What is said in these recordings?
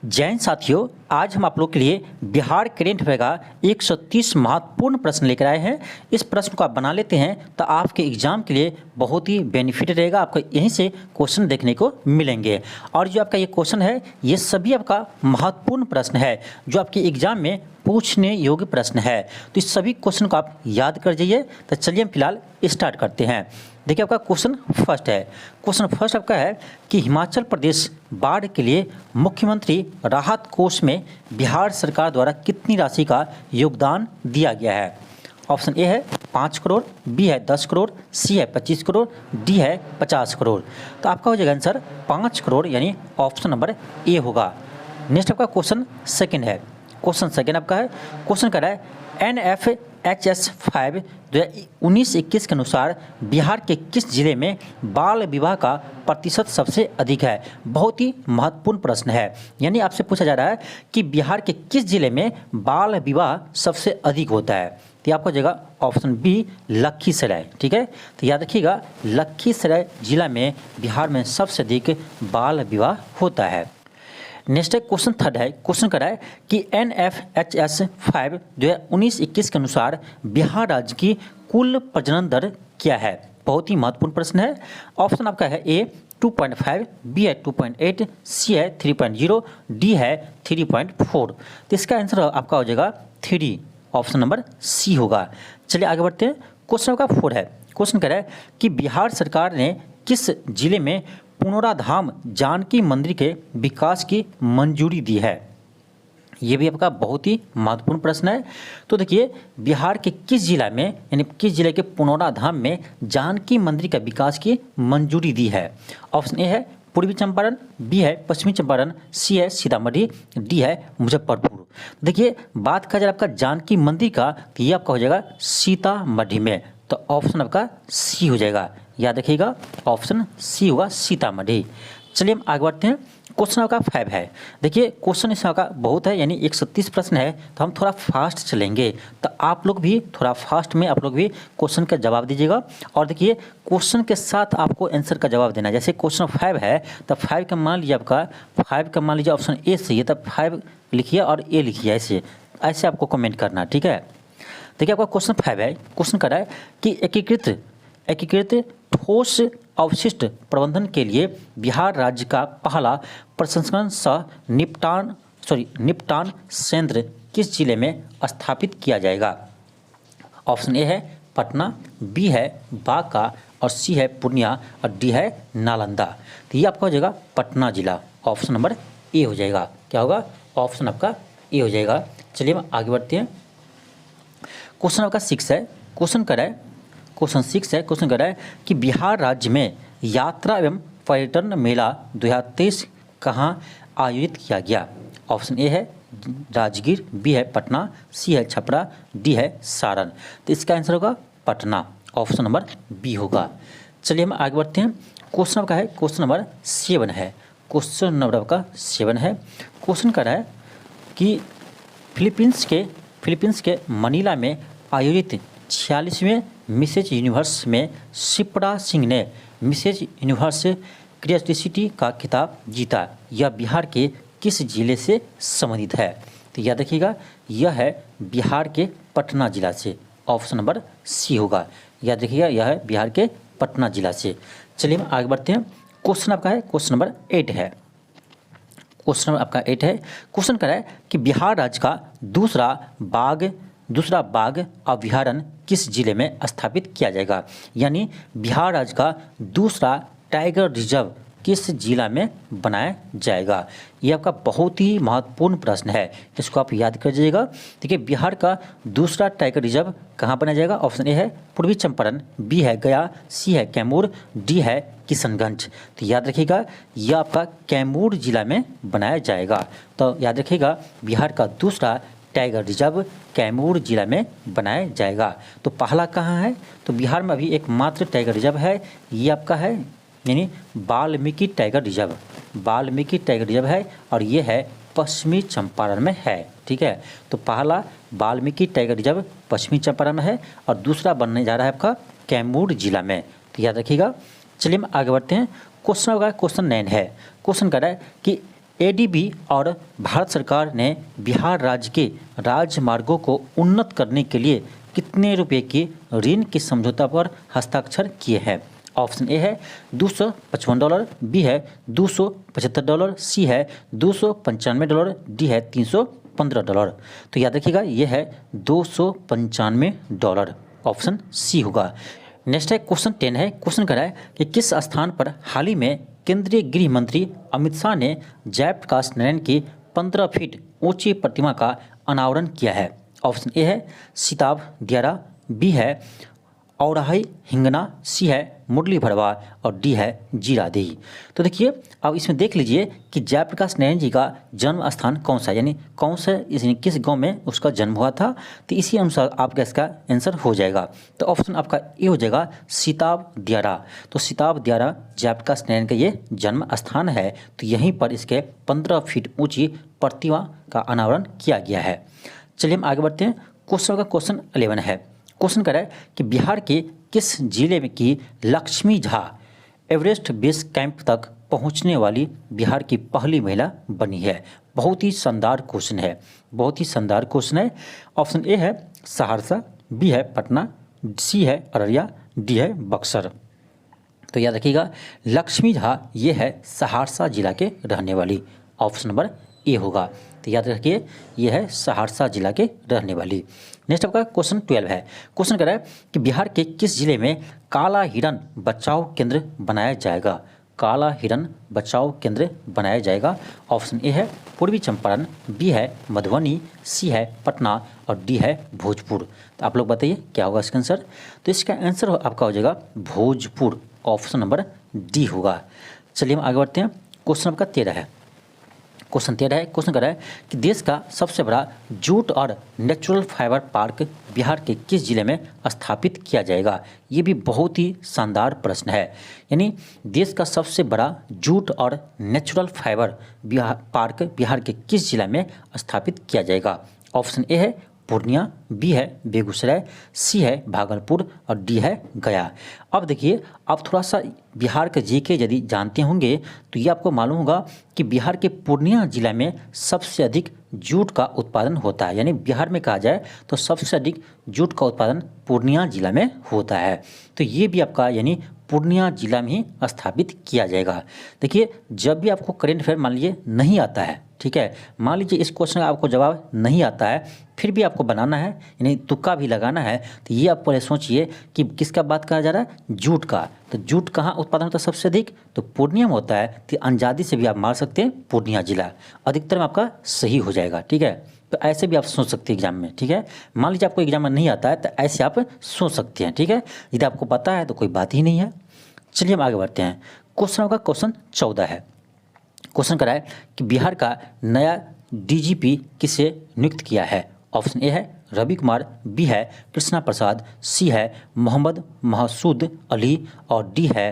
जैन साथियों, आज हम आप लोग के लिए बिहार करेंट अफेयर का 130 महत्वपूर्ण प्रश्न लेकर आए हैं। इस प्रश्न को आप बना लेते हैं तो आपके एग्जाम के लिए बहुत ही बेनिफिट रहेगा। आपको यहीं से क्वेश्चन देखने को मिलेंगे और जो आपका ये क्वेश्चन है ये सभी आपका महत्वपूर्ण प्रश्न है जो आपके एग्जाम में पूछने योग्य प्रश्न है। तो इस सभी क्वेश्चन को आप याद कर जाइए। तो चलिए हम फिलहाल स्टार्ट करते हैं। देखिए आपका क्वेश्चन फर्स्ट है। क्वेश्चन फर्स्ट आपका है कि हिमाचल प्रदेश बाढ़ के लिए मुख्यमंत्री राहत कोष में बिहार सरकार द्वारा कितनी राशि का योगदान दिया गया है। ऑप्शन ए है 5 करोड़, बी है 10 करोड़, सी है 25 करोड़, डी है 50 करोड़। तो आपका हो जाएगा आंसर 5 करोड़ यानी ऑप्शन नंबर ए होगा। नेक्स्ट आपका क्वेश्चन सेकेंड है। क्वेश्चन सेकेंड आपका है, क्वेश्चन कर रहा है NFHS 5 2019-21 के अनुसार बिहार के किस जिले में बाल विवाह का प्रतिशत सबसे अधिक है। बहुत ही महत्वपूर्ण प्रश्न है, यानी आपसे पूछा जा रहा है कि बिहार के किस जिले में बाल विवाह सबसे अधिक होता है। तो आपको जगह ऑप्शन बी लखीसराय। ठीक है, तो याद रखिएगा लखीसराय जिला में बिहार में सबसे अधिक बाल विवाह होता है। नेक्स्ट क्वेश्चन थर्ड है। क्वेश्चन कर रहा है कि NFHS 5 2019-21 के अनुसार बिहार राज्य की कुल प्रजनन दर क्या है। बहुत ही महत्वपूर्ण प्रश्न है। ऑप्शन आपका है ए 2.5, बी है 2.8, सी है 3.0, डी है 3.4। तो इसका आंसर आपका हो जाएगा 3, ऑप्शन नंबर सी होगा। चलिए आगे बढ़ते हैं। क्वेश्चन आपका 4 है। क्वेश्चन कर रहा है कि बिहार सरकार ने किस जिले में पुनौराधाम जानकी मंदिर के विकास की मंजूरी दी है। ये भी आपका बहुत ही महत्वपूर्ण प्रश्न है। तो देखिए बिहार के किस जिला में यानी किस जिले के पुनौराधाम में जानकी मंदिर का विकास की मंजूरी दी है। ऑप्शन ए है पूर्वी चंपारण, बी है पश्चिमी चंपारण, सी है सीतामढ़ी, डी है मुजफ्फरपुर। देखिए बात का जब आपका जानकी मंदिर का तो ये आपका हो जाएगा सीतामढ़ी में। तो ऑप्शन आपका सी हो जाएगा। याद रखिएगा ऑप्शन सी होगा सीतामढ़ी। चलिए हम आगे बढ़ते हैं। क्वेश्चन आपका 5 है। देखिए क्वेश्चन इसका का बहुत है यानी 130 प्रश्न है, तो हम थोड़ा फास्ट चलेंगे। तो आप लोग भी थोड़ा फास्ट में आप लोग भी क्वेश्चन का जवाब दीजिएगा। और देखिए क्वेश्चन के साथ आपको आंसर का जवाब देना है। जैसे क्वेश्चन 5 है तो 5 का मान लीजिए आपका 5 का मान लीजिए ऑप्शन ए सही है, तब 5 लिखिए और ए लिखिए। ऐसे ऐसे आपको कमेंट करना, ठीक है। देखिए आपका क्वेश्चन 5 है। क्वेश्चन कर रहा है कि एकीकृत ठोस अवशिष्ट प्रबंधन के लिए बिहार राज्य का पहला प्रसंस्करण सह निपटान संयंत्र किस जिले में स्थापित किया जाएगा। ऑप्शन ए है पटना, बी है बांका और सी है पूर्णिया और डी है नालंदा। तो ये आपका हो जाएगा पटना जिला। ऑप्शन नंबर ए हो जाएगा। क्या होगा, ऑप्शन आपका ए हो जाएगा। चलिए हम आगे बढ़ते हैं। क्वेश्चन आपका 6 है। क्वेश्चन कर रहा है क्वेश्चन 6 है। क्वेश्चन कर रहा है कि बिहार राज्य में यात्रा एवं पर्यटन मेला 2023 कहाँ आयोजित किया गया। ऑप्शन ए है राजगीर, बी है पटना, सी है छपरा, डी है सारण। तो इसका आंसर होगा पटना। ऑप्शन नंबर बी होगा। चलिए हम आगे बढ़ते हैं। क्वेश्चन आपका है क्वेश्चन नंबर 7 है। क्वेश्चन नंबर आपका 7 है। क्वेश्चन कर रहा है कि फिलीपींस के मनीला में आयोजित 46वें मिसेज यूनिवर्स में शिप्रा सिंह ने मिसेज यूनिवर्स क्रिएटिविटी का खिताब जीता। यह बिहार के किस जिले से संबंधित है। तो याद रखिएगा यह है बिहार के पटना जिला से। ऑप्शन नंबर सी होगा। याद रखिएगा यह है बिहार के पटना जिला से। चलिए हम आगे बढ़ते हैं। क्वेश्चन आपका है क्वेश्चन नंबर 8 है। क्वेश्चन नंबर आपका 8 है। क्वेश्चन कर रहा है कि बिहार राज्य का दूसरा बाघ अभयारण्य किस जिले में स्थापित किया जाएगा। यानी बिहार राज्य का दूसरा टाइगर रिजर्व किस जिला में बनाया जाएगा। ये आपका बहुत ही महत्वपूर्ण प्रश्न है, इसको आप याद कर जाइएगा। देखिए बिहार का दूसरा टाइगर रिजर्व कहाँ बनाया जाएगा। ऑप्शन ए है पूर्वी चंपारण, बी है गया, सी है कैमूर, डी है किशनगंज। तो याद रखिएगा यह आपका कैमूर जिला में बनाया जाएगा। तो याद रखिएगा बिहार का दूसरा टाइगर रिजर्व कैमूर जिला में बनाया जाएगा। तो पहला कहाँ है, तो बिहार में अभी एकमात्र टाइगर रिजर्व है, ये आपका है यानी वाल्मीकि टाइगर रिजर्व है और ये है पश्चिमी चंपारण में है। ठीक है, तो पहला वाल्मीकि टाइगर रिजर्व पश्चिमी चंपारण में है और दूसरा बनने जा रहा है आपका कैमूर जिला में। तो याद रखिएगा। चलिए हम आगे बढ़ते हैं। क्वेश्चन होगा क्वेश्चन 9 है। क्वेश्चन कर रहा है कि एडीबी और भारत सरकार ने बिहार राज्य के राजमार्गों को उन्नत करने के लिए कितने रुपए की ऋण के समझौता पर हस्ताक्षर किए हैं? ऑप्शन ए है $255, बी है $275, सी है $295, डी है $315। तो याद रखिएगा ये है $295, ऑप्शन सी होगा। नेक्स्ट है क्वेश्चन 10 है। क्वेश्चन कह रहा है कि किस स्थान पर हाल ही में केंद्रीय गृह मंत्री अमित शाह ने जयप्रकाश नारायण की 15 फीट ऊंची प्रतिमा का अनावरण किया है? ऑप्शन ए है सिताब दियारा, बी है औराही हिंगना, सी है मुरली भरवा और डी है जीरादेही। तो देखिए अब इसमें देख लीजिए कि जयप्रकाश नारायण जी का जन्म स्थान कौन सा, यानी कौन सा किस गांव में उसका जन्म हुआ था। तो इसी अनुसार आपका इसका आंसर हो जाएगा। तो ऑप्शन आपका ए हो जाएगा सिताब दियारा। तो सिताब दियारा जयप्रकाश नारायण का ये जन्म स्थान है। तो यहीं पर इसके 15 फीट ऊँची प्रतिमा का अनावरण किया गया है। चलिए हम आगे बढ़ते हैं। क्वेश्चन 11 है। क्वेश्चन कर रहा है कि बिहार के किस जिले में की Lakshmi Jha Everest base camp तक पहुंचने वाली बिहार की पहली महिला बनी है? बहुत ही शानदार क्वेश्चन है, बहुत ही शानदार क्वेश्चन है। ऑप्शन ए है सहरसा, बी है पटना, सी है अररिया, डी है बक्सर। तो याद रखिएगा लक्ष्मी झा ये है सहरसा जिला के रहने वाली, ऑप्शन नंबर ए होगा। तो याद रखिए ये है सहरसा जिला के रहने वाली। नेक्स्ट आपका क्वेश्चन 12 है। क्वेश्चन कर रहा है कि बिहार के किस जिले में काला हिरन बचाव केंद्र बनाया जाएगा? काला हिरन बचाव केंद्र बनाया जाएगा। ऑप्शन ए है पूर्वी चंपारण, बी है मधुबनी, सी है पटना और डी है भोजपुर। तो आप लोग बताइए क्या होगा इसका आंसर? तो इसका आंसर आपका हो जाएगा भोजपुर, ऑप्शन नंबर डी होगा। चलिए हम आगे बढ़ते हैं। क्वेश्चन आपका 13 है। क्वेश्चन 13 है। क्वेश्चन कर रहा है कि देश का सबसे बड़ा जूट और नेचुरल फाइबर पार्क बिहार के किस जिले में स्थापित किया जाएगा? ये भी बहुत ही शानदार प्रश्न है। यानी देश का सबसे बड़ा जूट और नेचुरल फाइबर पार्क बिहार के किस जिला में स्थापित किया जाएगा? ऑप्शन ए है पूर्णिया, बी है बेगूसराय, सी है भागलपुर और डी है गया। अब देखिए आप थोड़ा सा बिहार के जीके यदि जानते होंगे तो ये आपको मालूम होगा कि बिहार के पूर्णिया जिला में सबसे अधिक जूट का उत्पादन होता है। यानी बिहार में कहा जाए तो सबसे अधिक जूट का उत्पादन पूर्णिया जिला में होता है। तो ये भी आपका यानी पूर्णिया जिला में ही स्थापित किया जाएगा। देखिए जब भी आपको करेंट अफेयर मान लीजिए नहीं आता है, ठीक है, मान लीजिए इस क्वेश्चन का आपको जवाब नहीं आता है, फिर भी आपको बनाना है यानी तुक्का भी लगाना है, तो ये आप पहले सोचिए कि किसका बात करा जा रहा है? जूट का। तो जूट कहाँ उत्पादन होता है सबसे अधिक? तो पूर्णिया में होता है। तो अंजादी से भी आप मार सकते हैं पूर्णिया जिला, अधिकतर में आपका सही हो जाएगा। ठीक है, तो ऐसे भी आप सोच सकते हैं एग्जाम में। ठीक है, मान लीजिए आपको एग्जाम में नहीं आता है तो ऐसे आप सोच सकते हैं। ठीक है, यदि आपको पता है तो कोई बात ही नहीं है। चलिए हम आगे बढ़ते हैं। क्वेश्चन होगा क्वेश्चन 14 है। क्वेश्चन करा है कि बिहार का नया डीजीपी किसे नियुक्त किया है? ऑप्शन ए है रवि कुमार, बी है कृष्णा प्रसाद, सी है मोहम्मद महसूद अली और डी है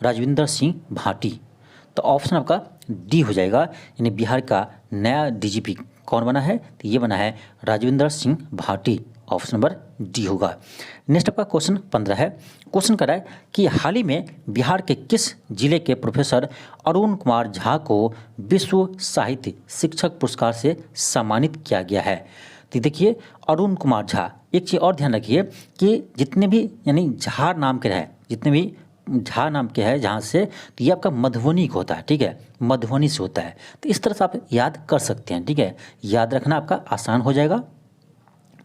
राजविंदर सिंह भाटी। तो ऑप्शन आपका डी हो जाएगा। यानी बिहार का नया डीजीपी कौन बना है? तो ये बना है Rajvinder Singh Bhati, option number D होगा। नेक्स्ट आपका क्वेश्चन 15 है। क्वेश्चन कर रहा है कि हाल ही में बिहार के किस जिले के प्रोफेसर अरुण कुमार झा को विश्व साहित्य शिक्षक पुरस्कार से सम्मानित किया गया है? तो देखिए अरुण कुमार झा, एक चीज़ और ध्यान रखिए कि जितने भी यानी झा नाम के रहे, जितने भी झा नाम के हैं जहाँ से, तो ये आपका मधुबनी का होता है। ठीक है, मधुबनी से होता है। तो इस तरह से आप याद कर सकते हैं। ठीक है, याद रखना आपका आसान हो जाएगा।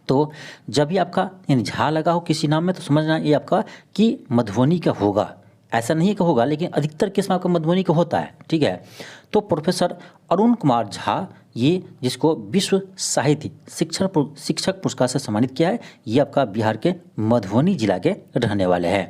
तो जब भी आपका यानी झा लगा हो किसी नाम में तो समझना ये आपका कि मधुबनी का होगा, ऐसा नहीं कि होगा, लेकिन अधिकतर केस में आपका मधुबनी का होता है। ठीक है, तो प्रोफेसर अरुण कुमार झा ये जिसको विश्व साहित्य शिक्षक पुरस्कार से सम्मानित किया है, ये आपका बिहार के मधुबनी जिला के रहने वाले हैं।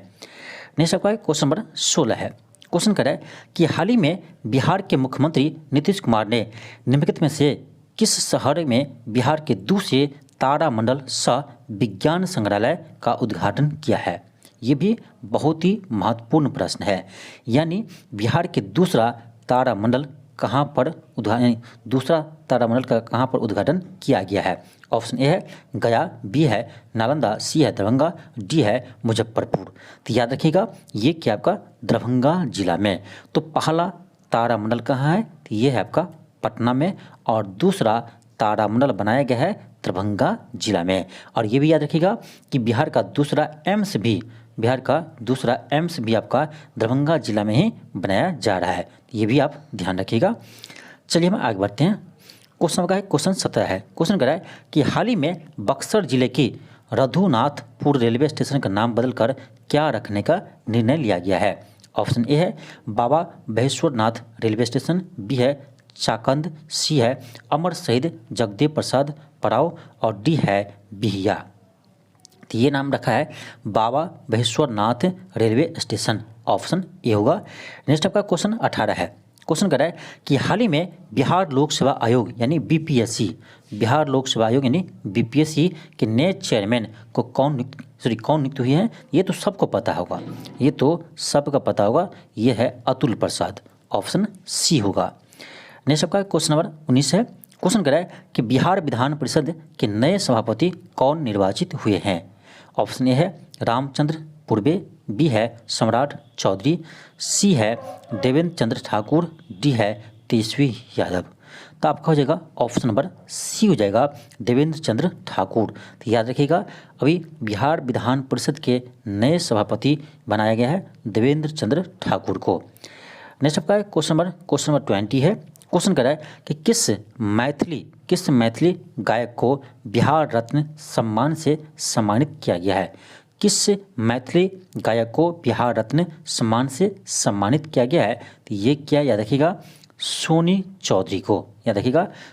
नेक्स्ट आपका क्वेश्चन नंबर 16 है। क्वेश्चन कर रहा है कि हाल ही में बिहार के मुख्यमंत्री नीतीश कुमार ने निम्नलिखित में से किस शहर में बिहार के दूसरे तारामंडल सह विज्ञान संग्रहालय का उद्घाटन किया है? ये भी बहुत ही महत्वपूर्ण प्रश्न है। यानी बिहार के दूसरा तारामंडल कहाँ पर दूसरा तारामंडल का कहाँ पर उद्घाटन किया गया है? ऑप्शन ए है गया, बी है नालंदा, सी है दरभंगा, डी है मुजफ्फरपुर। तो याद रखिएगा ये क्या आपका दरभंगा जिला में। तो पहला तारामंडल कहाँ है? तो ये है आपका पटना में और दूसरा तारामंडल बनाया गया है दरभंगा जिला में। और ये भी याद रखिएगा कि बिहार का दूसरा एम्स भी आपका दरभंगा जिला में ही बनाया जा रहा है, ये भी आप ध्यान रखिएगा। चलिए हम आगे बढ़ते हैं। क्वेश्चन का है क्वेश्चन 17 है। क्वेश्चन कह रहा है कि हाल ही में बक्सर जिले की रघुनाथपुर रेलवे स्टेशन का नाम बदलकर क्या रखने का निर्णय लिया गया है। ऑप्शन ए है Baba Maheshwarnath railway station, B है चाकंद, सी है अमर शहीद जगदेव प्रसाद पराव और डी है बिहिया। तो ये नाम रखा है Baba Maheshwarnath railway station, option A होगा। नेक्स्ट आपका क्वेश्चन 18 है। क्वेश्चन कर रहा है कि हाल ही में बिहार लोक सेवा आयोग यानी बीपीएससी के नए चेयरमैन को कौन नियुक्त हुई है। ये तो सबको पता होगा, ये है अतुल प्रसाद, ऑप्शन सी होगा। नेक्स्ट आपका क्वेश्चन नंबर 19 है। क्वेश्चन कर रहा है कि बिहार विधान परिषद के नए सभापति कौन निर्वाचित हुए हैं। ऑप्शन ए है रामचंद्र पूर्वे, बी है सम्राट चौधरी, सी है देवेंद्र चंद्र ठाकुर, डी है तेजस्वी यादव। तो आपका हो जाएगा ऑप्शन नंबर सी हो जाएगा देवेंद्र चंद्र ठाकुर। तो याद रखिएगा अभी बिहार विधान परिषद के नए सभापति बनाया गया है देवेंद्र चंद्र ठाकुर को। नेक्स्ट आपका क्वेश्चन नंबर 20 है। क्वेश्चन कर रहा है कि किस मैथिली गायक को बिहार रत्न सम्मान से सम्मानित किया गया है। किस मैथिली गायक को बिहार रत्न सम्मान से सम्मानित किया गया है। तो ये क्या याद रखिएगा सोनी चौधरी को,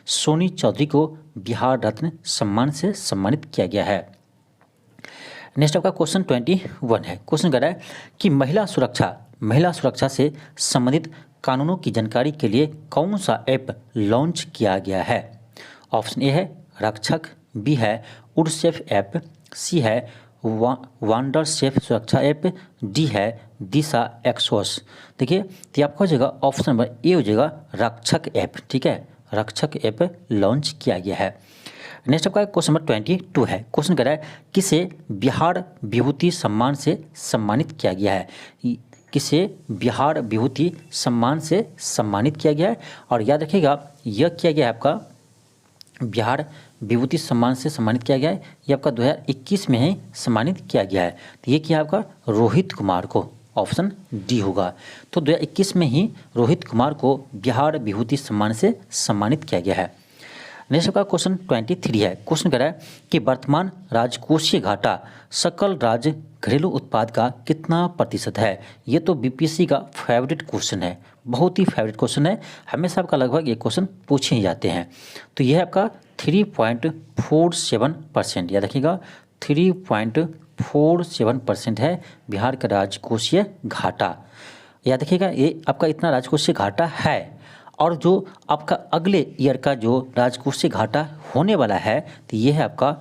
सोनी चौधरी को बिहार रत्न सम्मान से सम्मानित किया गया है। नेक्स्ट आपका क्वेश्चन 21 है। क्वेश्चन कर रहा है कि महिला सुरक्षा से संबंधित कानूनों की जानकारी के लिए कौन सा ऐप लॉन्च किया गया है। ऑप्शन ए है रक्षक, बी है उडसेफ ऐप, सी है वांडर सेफ सुरक्षा ऐप, डी है दिशा एक्सोस। देखिए तो आपका हो जाएगा ऑप्शन नंबर ए हो जाएगा रक्षक ऐप, ठीक है, रक्षक ऐप लॉन्च किया गया है। नेक्स्ट आपका क्वेश्चन नंबर 22 है। क्वेश्चन कर रहा है किसे बिहार विभूति सम्मान से सम्मानित किया गया है। किसे बिहार विभूति सम्मान से सम्मानित किया गया है। और याद रखिएगा यह किया गया है आपका बिहार विभूति सम्मान से सम्मानित किया गया है, ये आपका 2021 में ही सम्मानित किया गया है। तो ये किया आपका रोहित कुमार को, ऑप्शन डी होगा। तो 2021 में ही रोहित कुमार को बिहार विभूति सम्मान से सम्मानित किया गया है। नेक्स्ट का क्वेश्चन 23 है। क्वेश्चन कह रहा है कि वर्तमान राजकोषीय घाटा सकल राज्य घरेलू उत्पाद का कितना प्रतिशत है। ये तो बीपीएससी का फेवरेट क्वेश्चन है, बहुत ही फेवरेट क्वेश्चन है, हमेशा आपका लगभग ये क्वेश्चन पूछे ही जाते हैं। तो यह आपका 3.47%, याद रखिएगा 3.47% है बिहार का राजकोषीय घाटा। याद रखिएगा ये आपका इतना राजकोषीय घाटा है। और जो आपका अगले ईयर का जो राजकोषीय घाटा होने वाला है तो ये है आपका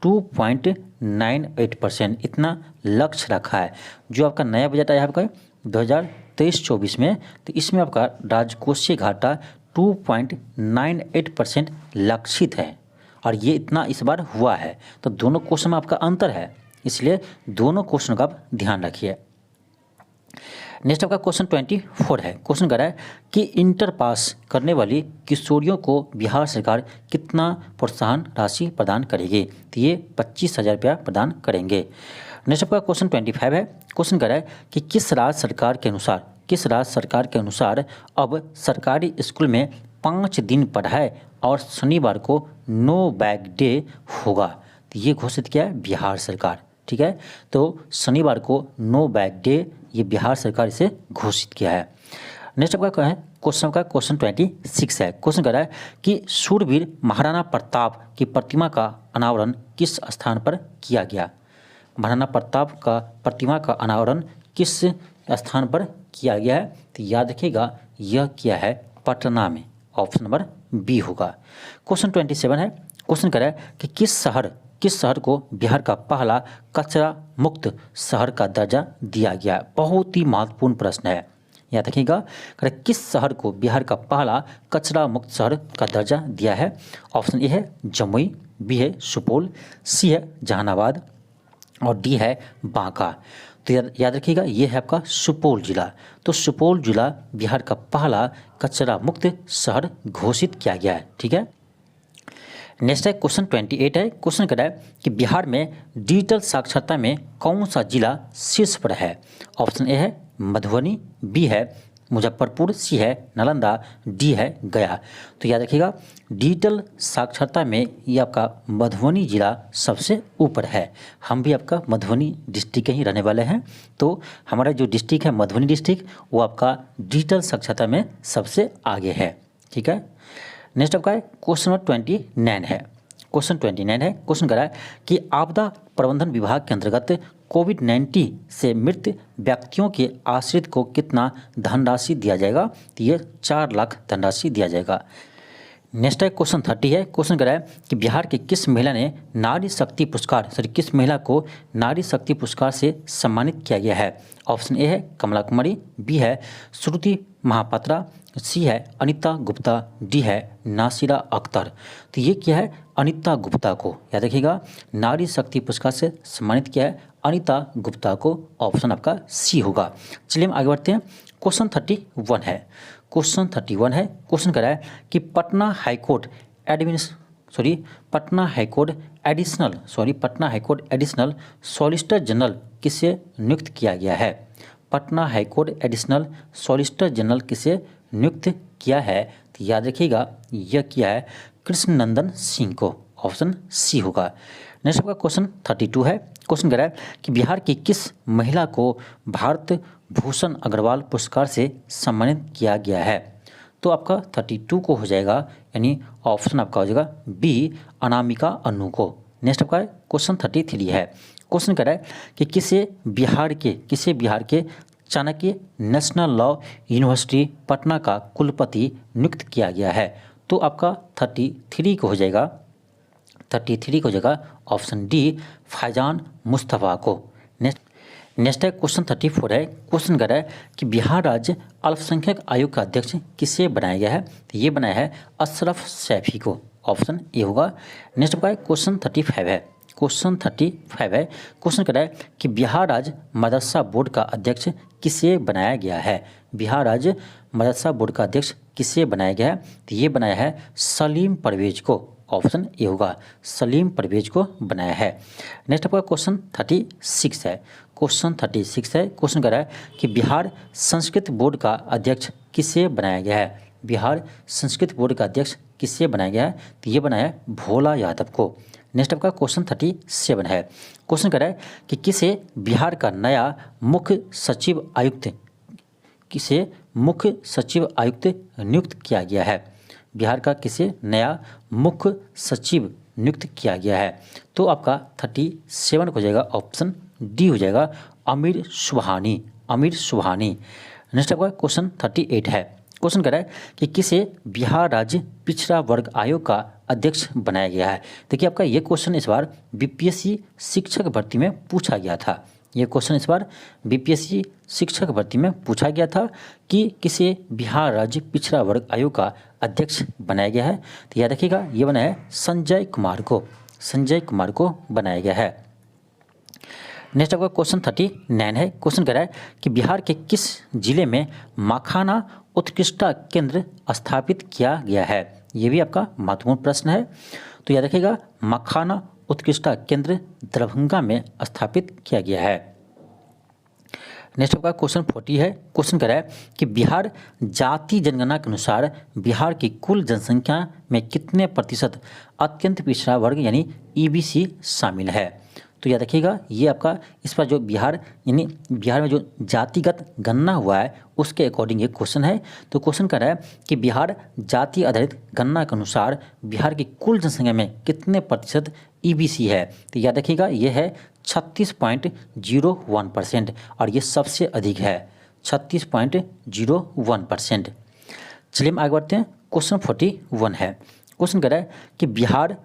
2.98%, इतना लक्ष्य रखा है। जो आपका नया बजट आया है आपका 2023-24 में, तो इसमें आपका राजकोषीय घाटा 2.98% लक्षित है और ये इतना इस बार हुआ है। तो दोनों क्वेश्चन में आपका अंतर है, इसलिए दोनों क्वेश्चन का आप ध्यान रखिए। नेक्स्ट आपका क्वेश्चन 24 है। क्वेश्चन कर रहा है कि इंटर पास करने वाली किशोरियों को बिहार सरकार कितना प्रोत्साहन राशि प्रदान करेगी। तो ये 25,000 रुपया प्रदान करेंगे। नेक्स्ट आपका क्वेश्चन 25 है। क्वेश्चन कर रहा है कि किस राज्य सरकार के अनुसार अब सरकारी स्कूल में 5 दिन पढ़ाई और शनिवार को नो बैग डे होगा। तो ये घोषित किया है बिहार सरकार, ठीक है। तो शनिवार को नो बैग डे ये बिहार सरकार इसे घोषित किया है। नेक्स्ट आपका है क्वेश्चन 26 है। क्वेश्चन कर रहा है कि शूरवीर महाराणा प्रताप की प्रतिमा का अनावरण किस स्थान पर किया गया। महाराणा प्रताप का प्रतिमा का अनावरण किस स्थान पर किया गया है। तो याद रखिएगा यह किया है पटना में, ऑप्शन नंबर बी होगा। क्वेश्चन 27 है। क्वेश्चन कर रहा है कि किस शहर को बिहार का पहला कचरा मुक्त शहर का दर्जा दिया गया। बहुत ही महत्वपूर्ण प्रश्न है, याद रखिएगा किस शहर को बिहार का पहला कचरा मुक्त शहर का दर्जा दिया है। ऑप्शन ए है जमुई, बी है सुपौल, सी है जहानाबाद और डी है बांका। तो याद रखिएगा ये है आपका सुपौल जिला। तो सुपौल जिला बिहार का पहला कचरा मुक्त शहर घोषित किया गया है। ठीक है, नेक्स्ट है क्वेश्चन 28 है। क्वेश्चन कह रहा है कि बिहार में डिजिटल साक्षरता में कौन सा जिला शीर्ष पर है। ऑप्शन ए है मधुबनी, बी है मुजफ्फरपुर, सी है नालंदा, डी है गया। तो याद रखिएगा डिजिटल साक्षरता में ये आपका मधुबनी जिला सबसे ऊपर है। हम भी आपका मधुबनी डिस्ट्रिक्ट के ही रहने वाले हैं, तो हमारा जो डिस्ट्रिक्ट है मधुबनी डिस्ट्रिक्ट वो आपका डिजिटल साक्षरता में सबसे आगे है। ठीक है, नेक्स्ट आपका है क्वेश्चन नंबर 29 है। क्वेश्चन 29 है। क्वेश्चन कह रहा है कि आपदा प्रबंधन विभाग के अंतर्गत कोविड-19 से मृत व्यक्तियों के आश्रित को कितना धनराशि दिया जाएगा। तो ये 4 लाख धनराशि दिया जाएगा। नेक्स्ट है क्वेश्चन 30 है। क्वेश्चन कह रहा है कि बिहार के किस महिला ने नारी शक्ति पुरस्कार किस महिला को नारी शक्ति पुरस्कार से सम्मानित किया गया है। ऑप्शन ए है कमला कुमारी, बी है श्रुति महापात्रा, सी है अनीता गुप्ता, डी है नासिरा अख्तर। तो ये क्या है अनीता गुप्ता को याद रखिएगा नारी शक्ति पुरस्कार से सम्मानित किया है अनीता गुप्ता को। ऑप्शन आपका सी होगा। चलिए हम आगे बढ़ते हैं। क्वेश्चन 31 है। क्वेश्चन 31 है। क्वेश्चन कह रहा है कि Patna high court additional solicitor general किसे नियुक्त किया गया है। Patna high court additional solicitor general किसे नियुक्त किया है। तो याद रखिएगा यह किया है कृष्णनंदन सिंह को। ऑप्शन सी होगा। नेक्स्ट आपका क्वेश्चन 32 है। क्वेश्चन कह रहा है कि बिहार की किस महिला को भारत भूषण अग्रवाल पुरस्कार से सम्मानित किया गया है। तो आपका 32 को हो जाएगा, यानी ऑप्शन आपका हो जाएगा बी अनामिका अनु को। नेक्स्ट आपका क्वेश्चन 33 है। क्वेश्चन कह रहा है कि किसे बिहार के Chanakya national law university Patna का कुलपति नियुक्त किया गया है। तो आपका 33 को हो जाएगा ऑप्शन डी फैजान मुस्तफ़ा को। नेक्स्ट है क्वेश्चन 34 है। क्वेश्चन कर रहा है कि बिहार राज्य अल्पसंख्यक आयोग का अध्यक्ष किसे बनाया गया है। तो ये बनाया है अशरफ सैफी को। ऑप्शन ए होगा। नेक्स्ट आपका क्वेश्चन 35 है। क्वेश्चन 35 है। क्वेश्चन कर रहा है कि बिहार राज्य मदरसा बोर्ड का अध्यक्ष किसे बनाया गया है। बिहार राज्य मदरसा बोर्ड का अध्यक्ष किसे बनाया गया है। तो ये बनाया है सलीम परवेज को। ऑप्शन ए होगा, सलीम परवेज को बनाया है। नेक्स्ट आपका क्वेश्चन 36 है। क्वेश्चन 36 है। क्वेश्चन कर रहा है कि बिहार संस्कृत बोर्ड का अध्यक्ष किसे बनाया गया है। बिहार संस्कृत बोर्ड का अध्यक्ष किसे बनाया गया है। तो ये बनाया है भोला यादव को। नेक्स्ट आपका क्वेश्चन 37 है। क्वेश्चन कर रहा है कि किसे बिहार का नया मुख्य सचिव आयुक्त नियुक्त किया गया है। बिहार का किसे नया मुख्य सचिव नियुक्त किया गया है। तो आपका 37 हो जाएगा, ऑप्शन डी हो जाएगा अमीर सुबहानी। नेक्स्ट आपका क्वेश्चन 38 है। क्वेश्चन कर रहा है कि किसे बिहार राज्य पिछड़ा वर्ग आयोग का अध्यक्ष बनाया गया है। देखिए आपका ये क्वेश्चन इस बार बीपीएससी शिक्षक भर्ती में पूछा गया था। ये क्वेश्चन इस बार बीपीएससी शिक्षक भर्ती में पूछा गया था कि किसे बिहार राज्य पिछड़ा वर्ग आयोग का अध्यक्ष बनाया गया है। तो याद रखिएगा ये बनाया है संजय कुमार को बनाया गया है। नेक्स्ट आपका क्वेश्चन 39 है। क्वेश्चन कह रहा है कि बिहार के किस जिले में मखाना उत्कृष्टता केंद्र स्थापित किया गया है। ये भी आपका महत्वपूर्ण प्रश्न है। तो याद रखिएगा मखाना उत्कृष्टता केंद्र दरभंगा में स्थापित किया गया है। नेक्स्ट आपका क्वेश्चन 40 है। क्वेश्चन कह रहा है कि बिहार जाति जनगणना के अनुसार बिहार की कुल जनसंख्या में कितने प्रतिशत अत्यंत पिछड़ा वर्ग यानी ईबीसी शामिल है। तो याद रखिएगा ये आपका इस पर जो बिहार में जो जातिगत गणना हुआ है उसके अकॉर्डिंग ये क्वेश्चन है। तो क्वेश्चन कर रहा है कि बिहार जाति आधारित गणना के अनुसार बिहार की कुल जनसंख्या में कितने प्रतिशत ईबीसी है। तो याद रखिएगा ये है 36.01% और ये सबसे अधिक है 36.01%। चलिए हम आगे बढ़ते हैं। क्वेश्चन 41 है। क्वेश्चन कर रहा है कि बिहार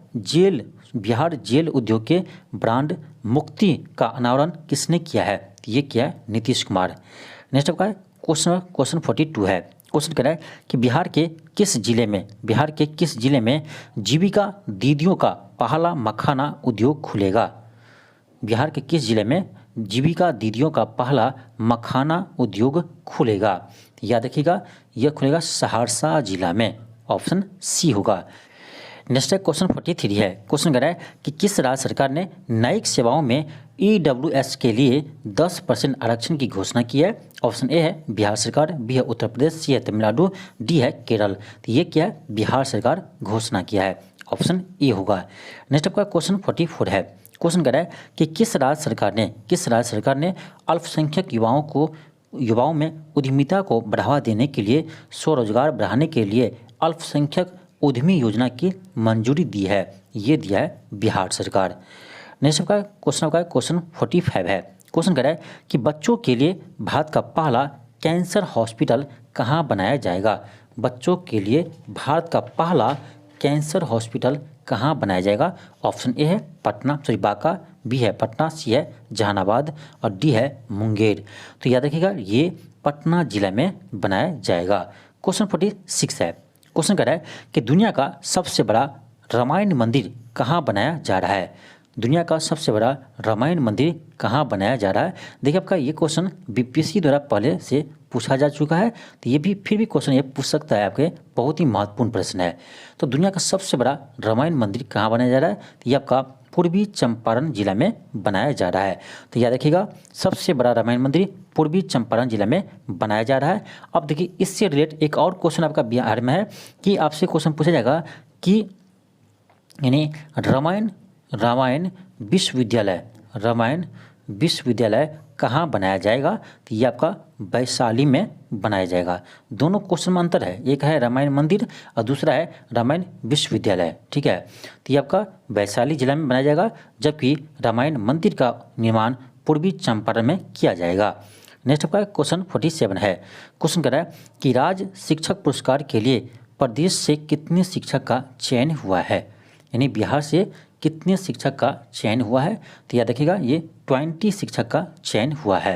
जेल उद्योग के ब्रांड मुक्ति का अनावरण किसने किया है। ये किया है नीतीश कुमार। नेक्स्ट आपका क्वेश्चन 42 है। क्वेश्चन कर रहा है कि बिहार के किस जिले में जीविका दीदियों का पहला मखाना उद्योग खुलेगा। बिहार के किस जिले में जीविका दीदियों का पहला मखाना उद्योग खुलेगा? याद रखिएगा, यह खुलेगा सहरसा जिला में। ऑप्शन सी होगा। नेक्स्ट है क्वेश्चन 43 है। क्वेश्चन कह रहा है कि किस राज्य सरकार ने न्यायिक सेवाओं में EWS के लिए 10% आरक्षण की घोषणा की है? ऑप्शन ए है बिहार सरकार, बी है उत्तर प्रदेश, सी है तमिलनाडु, डी है केरल। तो ये क्या है? बिहार सरकार घोषणा किया है। ऑप्शन ए होगा। नेक्स्ट आपका क्वेश्चन 44 है। क्वेश्चन कह रहा है कि किस राज्य सरकार ने अल्पसंख्यक युवाओं में उद्यमिता को बढ़ावा देने के लिए स्वरोजगार बढ़ाने के लिए अल्पसंख्यक उद्यमी योजना की मंजूरी दी है? ये दिया है बिहार सरकार। नेक्स्ट का क्वेश्चन 45 है। क्वेश्चन कह रहा है कि बच्चों के लिए भारत का पहला कैंसर हॉस्पिटल कहाँ बनाया जाएगा? बच्चों के लिए भारत का पहला कैंसर हॉस्पिटल कहाँ बनाया जाएगा? ऑप्शन ए है बांका, बी है पटना, सी है जहानाबाद और डी है मुंगेर। तो याद रखिएगा, ये पटना जिला में बनाया जाएगा। क्वेश्चन 46 है। क्वेश्चन कह रहा है कि दुनिया का सबसे बड़ा रामायण मंदिर कहाँ बनाया जा रहा है? दुनिया का सबसे बड़ा रामायण मंदिर कहाँ बनाया जा रहा है? देखिए, आपका ये क्वेश्चन BPSC द्वारा पहले से पूछा जा चुका है, तो ये भी फिर भी क्वेश्चन ये पूछ सकता है आपके, बहुत ही महत्वपूर्ण प्रश्न है। तो दुनिया का सबसे बड़ा रामायण मंदिर कहाँ बनाया जा रहा है? तो ये आपका पूर्वी चंपारण जिला में बनाया जा रहा है। तो याद रखिएगा, सबसे बड़ा रामायण मंदिर पूर्वी चंपारण जिला में बनाया जा रहा है। अब देखिए, इससे रिलेटेड एक और क्वेश्चन आपका बिहार में है कि आपसे क्वेश्चन पूछा जाएगा कि यानी रामायण विश्वविद्यालय कहाँ बनाया जाएगा? तो ये आपका वैशाली में बनाया जाएगा। दोनों क्वेश्चन में अंतर है, एक है रामायण मंदिर और दूसरा है रामायण विश्वविद्यालय। ठीक है, तो ये आपका वैशाली जिला में बनाया जाएगा, जबकि रामायण मंदिर का निर्माण पूर्वी चंपारण में किया जाएगा। नेक्स्ट आपका क्वेश्चन 47 है। क्वेश्चन कह रहा है कि राज्य शिक्षक पुरस्कार के लिए प्रदेश से कितने शिक्षक का चयन हुआ है? यानी बिहार से कितने शिक्षक का चयन हुआ है? तो याद रखिएगा, ये 20 शिक्षक का चयन हुआ है।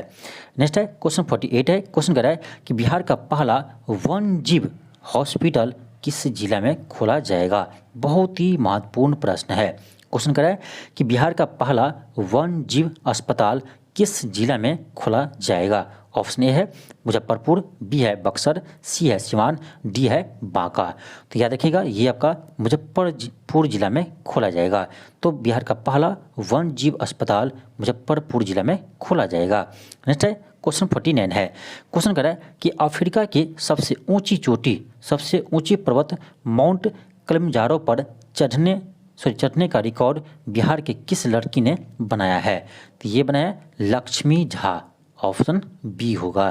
नेक्स्ट है क्वेश्चन 48 है। क्वेश्चन कह रहा है कि बिहार का पहला वन्यजीव हॉस्पिटल किस जिला में खोला जाएगा? बहुत ही महत्वपूर्ण प्रश्न है। क्वेश्चन कह रहा है कि बिहार का पहला वन्यजीव अस्पताल किस जिला में खोला जाएगा? ऑप्शन ए है मुजफ्फरपुर, बी है बक्सर, सी है सिवान, डी है बांका। तो याद रखिएगा, ये आपका मुजफ्फरपुर जिला में खोला जाएगा। तो बिहार का पहला वन्यजीव अस्पताल मुजफ्फरपुर जिला में खोला जाएगा। नेक्स्ट है क्वेश्चन 49 है। क्वेश्चन कह रहा है कि अफ्रीका की सबसे ऊंची पर्वत माउंट किलिमंजारो पर चढ़ने का रिकॉर्ड बिहार के किस लड़की ने बनाया है? तो ये बनाया लक्ष्मी झा। ऑप्शन बी होगा।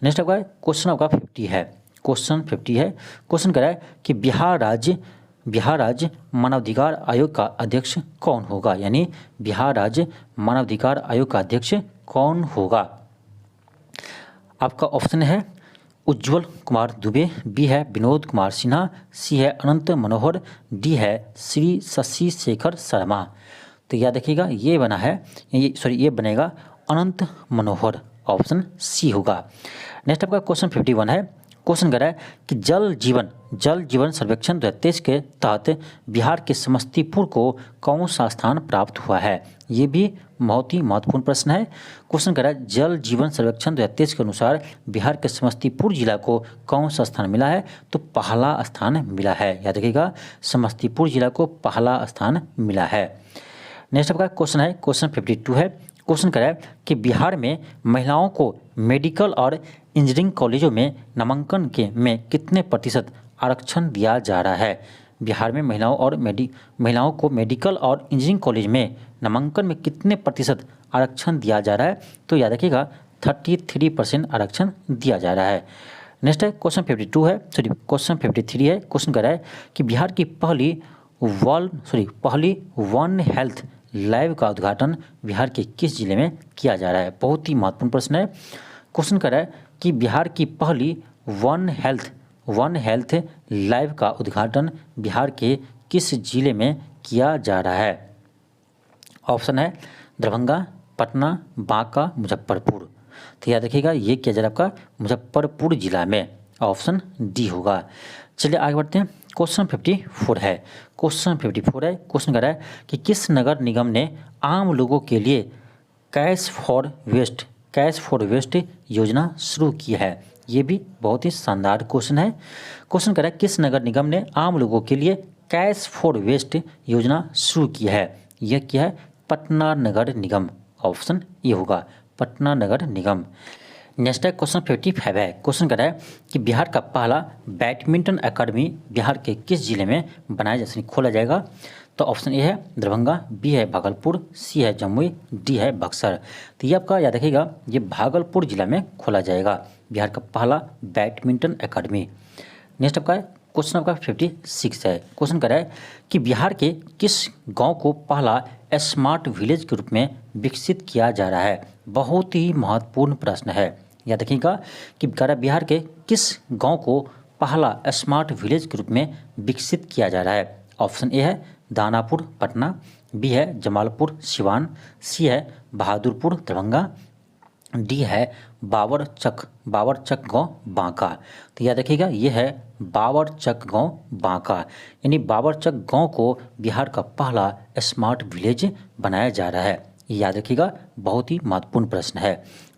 नेक्स्ट आपका क्वेश्चन 50 है। क्वेश्चन 50 है। क्वेश्चन कह रहा है कि बिहार राज्य मानवाधिकार आयोग का अध्यक्ष कौन होगा? यानी बिहार राज्य मानवाधिकार आयोग का अध्यक्ष कौन होगा? आपका ऑप्शन है उज्ज्वल कुमार दुबे, बी है विनोद कुमार सिन्हा, सी है अनंत मनोहर, डी है श्री शशि शेखर शर्मा। तो याद रखिएगा, ये बनेगा अनंत मनोहर। ऑप्शन सी होगा। नेक्स्ट आपका क्वेश्चन 51 है। क्वेश्चन कह रहा है कि जल जीवन सर्वेक्षण 2023 के तहत बिहार के समस्तीपुर को कौन सा स्थान प्राप्त हुआ है? ये भी बहुत ही महत्वपूर्ण प्रश्न है। क्वेश्चन कह रहा है जल जीवन सर्वेक्षण 2023 के अनुसार बिहार के समस्तीपुर जिला को कौन सा स्थान मिला है? तो पहला स्थान मिला है। याद रखिएगा, समस्तीपुर जिला को पहला स्थान मिला है। नेक्स्ट आपका क्वेश्चन है क्वेश्चन 52 है। क्वेश्चन कह रहा है कि बिहार में महिलाओं को मेडिकल और इंजीनियरिंग कॉलेजों में नामांकन में कितने प्रतिशत आरक्षण दिया जा रहा है? बिहार में महिलाओं को मेडिकल और इंजीनियरिंग कॉलेज में नामांकन में कितने प्रतिशत आरक्षण दिया जा रहा है? तो याद रखिएगा 33% आरक्षण दिया जा रहा है। नेक्स्ट है क्वेश्चन 53 है। क्वेश्चन कह रहा है कि बिहार की पहली वन हेल्थ लैब का उद्घाटन बिहार के किस जिले में किया जा रहा है? बहुत ही महत्वपूर्ण प्रश्न है। क्वेश्चन कर रहा है कि बिहार की पहली वन हेल्थ लैब का उद्घाटन बिहार के किस जिले में किया जा रहा है? ऑप्शन है दरभंगा, पटना, बांका, मुजफ्फरपुर। तो याद रखिएगा, ये किया जा रहा है आपका मुजफ्फरपुर जिला में। ऑप्शन डी होगा। चलिए आगे बढ़ते हैं। क्वेश्चन 54 है। क्वेश्चन 54 है। क्वेश्चन कह रहा है कि किस नगर निगम ने आम लोगों के लिए कैश फॉर वेस्ट योजना शुरू की है? ये भी बहुत ही शानदार क्वेश्चन है। क्वेश्चन कह रहा है किस नगर निगम ने आम लोगों के लिए कैश फॉर वेस्ट योजना शुरू की है? यह क्या है? पटना नगर निगम। ऑप्शन ए होगा, पटना नगर निगम। नेक्स्ट है क्वेश्चन 55 है। क्वेश्चन कह रहा है कि बिहार का पहला बैडमिंटन अकादमी बिहार के किस जिले में खोला जाएगा? तो ऑप्शन ए है दरभंगा, बी है भागलपुर, सी है जमुई, डी है बक्सर। तो ये आपका याद रखिएगा, ये भागलपुर जिला में खोला जाएगा बिहार का पहला बैडमिंटन अकादमी। नेक्स्ट आपका क्वेश्चन आपका 56 है। क्वेश्चन कह रहा है कि बिहार के किस गांव को पहला स्मार्ट विलेज के रूप में विकसित किया जा रहा है? बहुत ही महत्वपूर्ण प्रश्न है। याद रखिएगा कि कह रहा है बिहार के किस गांव को पहला स्मार्ट विलेज के रूप में विकसित किया जा रहा है? ऑप्शन ए है दानापुर पटना, बी है जमालपुर सिवान, सी है बहादुरपुर दरभंगा, डी है बावरचक गांव बांका। तो याद रखिएगा ये है बावरचक गांव बांका, यानी बावरचक गांव को बिहार का पहला स्मार्ट विलेज बनाया जा रहा है। ये याद रखिएगा, बहुत ही महत्वपूर्ण प्रश्न है।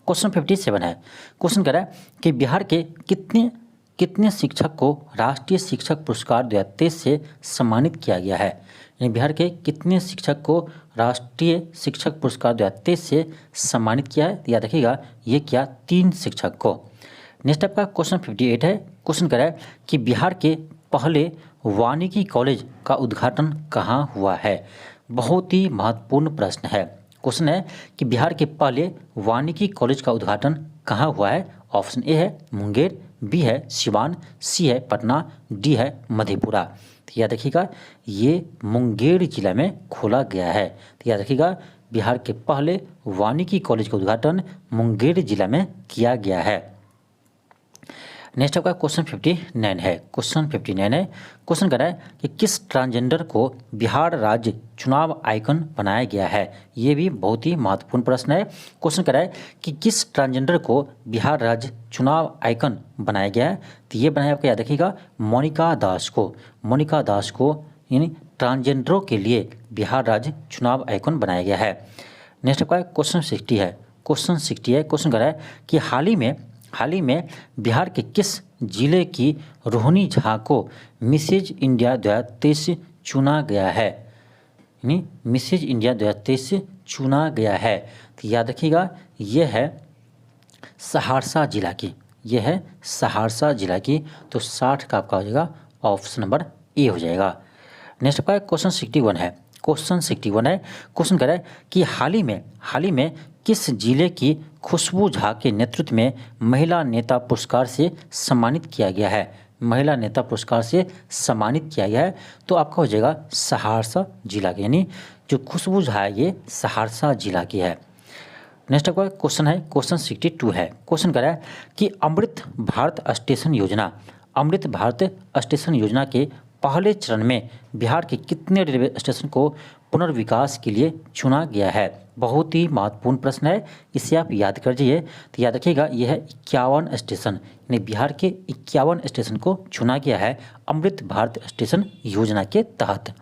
क्वेश्चन 57 है। क्वेश्चन कह रहा है कि बिहार के कितने शिक्षक को राष्ट्रीय शिक्षक पुरस्कार 2023 से सम्मानित किया गया है? यानी बिहार के कितने शिक्षक को राष्ट्रीय शिक्षक पुरस्कार 2023 से सम्मानित किया है? याद रखिएगा ये क्या, 3 शिक्षक को। नेक्स्ट आपका क्वेश्चन 58 है। क्वेश्चन कह रहा है कि बिहार के पहले वानिकी कॉलेज का उद्घाटन कहाँ हुआ है? बहुत ही महत्वपूर्ण प्रश्न है। क्वेश्चन है कि बिहार के पहले वानिकी कॉलेज का उद्घाटन कहाँ हुआ है? ऑप्शन ए है मुंगेर, बी है सिवान, सी है पटना, डी है मधेपुरा। तो याद रखिएगा ये मुंगेर जिला में खोला गया है। तो याद रखिएगा बिहार के पहले वानिकी कॉलेज का उद्घाटन मुंगेर जिला में किया गया है। नेक्स्ट आपका क्वेश्चन 59 है। क्वेश्चन 59 है। क्वेश्चन कह रहा है कि किस ट्रांसजेंडर को बिहार राज्य चुनाव आइकन बनाया गया है? ये भी बहुत ही महत्वपूर्ण प्रश्न है। क्वेश्चन कह रहा है कि किस ट्रांसजेंडर को बिहार राज्य चुनाव आइकन बनाया गया है? तो ये बनाया आपका याद रखिएगा मोनिका दास को यानी ट्रांसजेंडरों के लिए बिहार राज्य चुनाव आइकन बनाया गया है। नेक्स्ट आपका क्वेश्चन 60 है। क्वेश्चन 60 है। क्वेश्चन कह रहा है कि हाल ही में बिहार के किस जिले की रोहिणी झा को मिसेज इंडिया 2023 चुना गया है? यानी मिसेज इंडिया 2023 चुना गया है। तो याद रखिएगा ये है सहरसा जिला की, ये है सहरसा जिला की। तो 60 का आपका हो जाएगा ऑप्शन नंबर ए हो जाएगा। नेक्स्ट आपका क्वेश्चन 61 है। क्वेश्चन 61 है। क्वेश्चन कह रहा है कि हाल ही में किस जिले की खुशबू झा के नेतृत्व में महिला नेता पुरस्कार से सम्मानित किया गया है? महिला नेता पुरस्कार से सम्मानित किया गया है। तो आपका हो जाएगा सहरसा जिला के, यानी जो खुशबू झा है ये सहरसा जिला की है। नेक्स्ट आपका क्वेश्चन है क्वेश्चन 62 है। क्वेश्चन कह रहा है कि अमृत भारत स्टेशन योजना के पहले चरण में बिहार के कितने रेलवे स्टेशन को पुनर्विकास के लिए चुना गया है? बहुत ही महत्वपूर्ण प्रश्न है, इसे आप याद कर जाइए। तो याद रखिएगा यह है 51 स्टेशन, यानी बिहार के 51 स्टेशन को चुना गया है अमृत भारत स्टेशन योजना के तहत।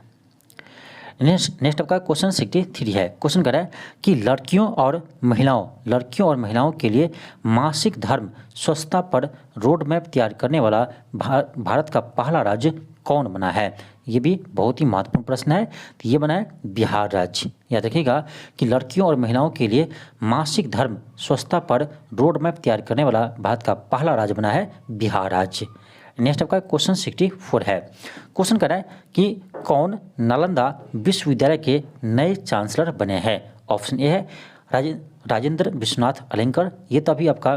नेक्स्ट आपका क्वेश्चन 63 है। क्वेश्चन कह रहा है कि लड़कियों और महिलाओं के लिए मासिक धर्म स्वच्छता पर रोड मैप तैयार करने वाला भारत का पहला राज्य कौन बना है? ये भी बहुत ही महत्वपूर्ण प्रश्न है। तो ये बना है बिहार राज्य। याद रखिएगा कि लड़कियों और महिलाओं के लिए मासिक धर्म स्वच्छता पर रोड मैप तैयार करने वाला भारत का पहला राज्य बना है बिहार राज्य। नेक्स्ट आपका क्वेश्चन 64 है। क्वेश्चन कर रहा है कि कौन नालंदा विश्वविद्यालय के नए चांसलर बने हैं? ऑप्शन ए है राजेंद्र विश्वनाथ अलेंकर, ये तो अभी आपका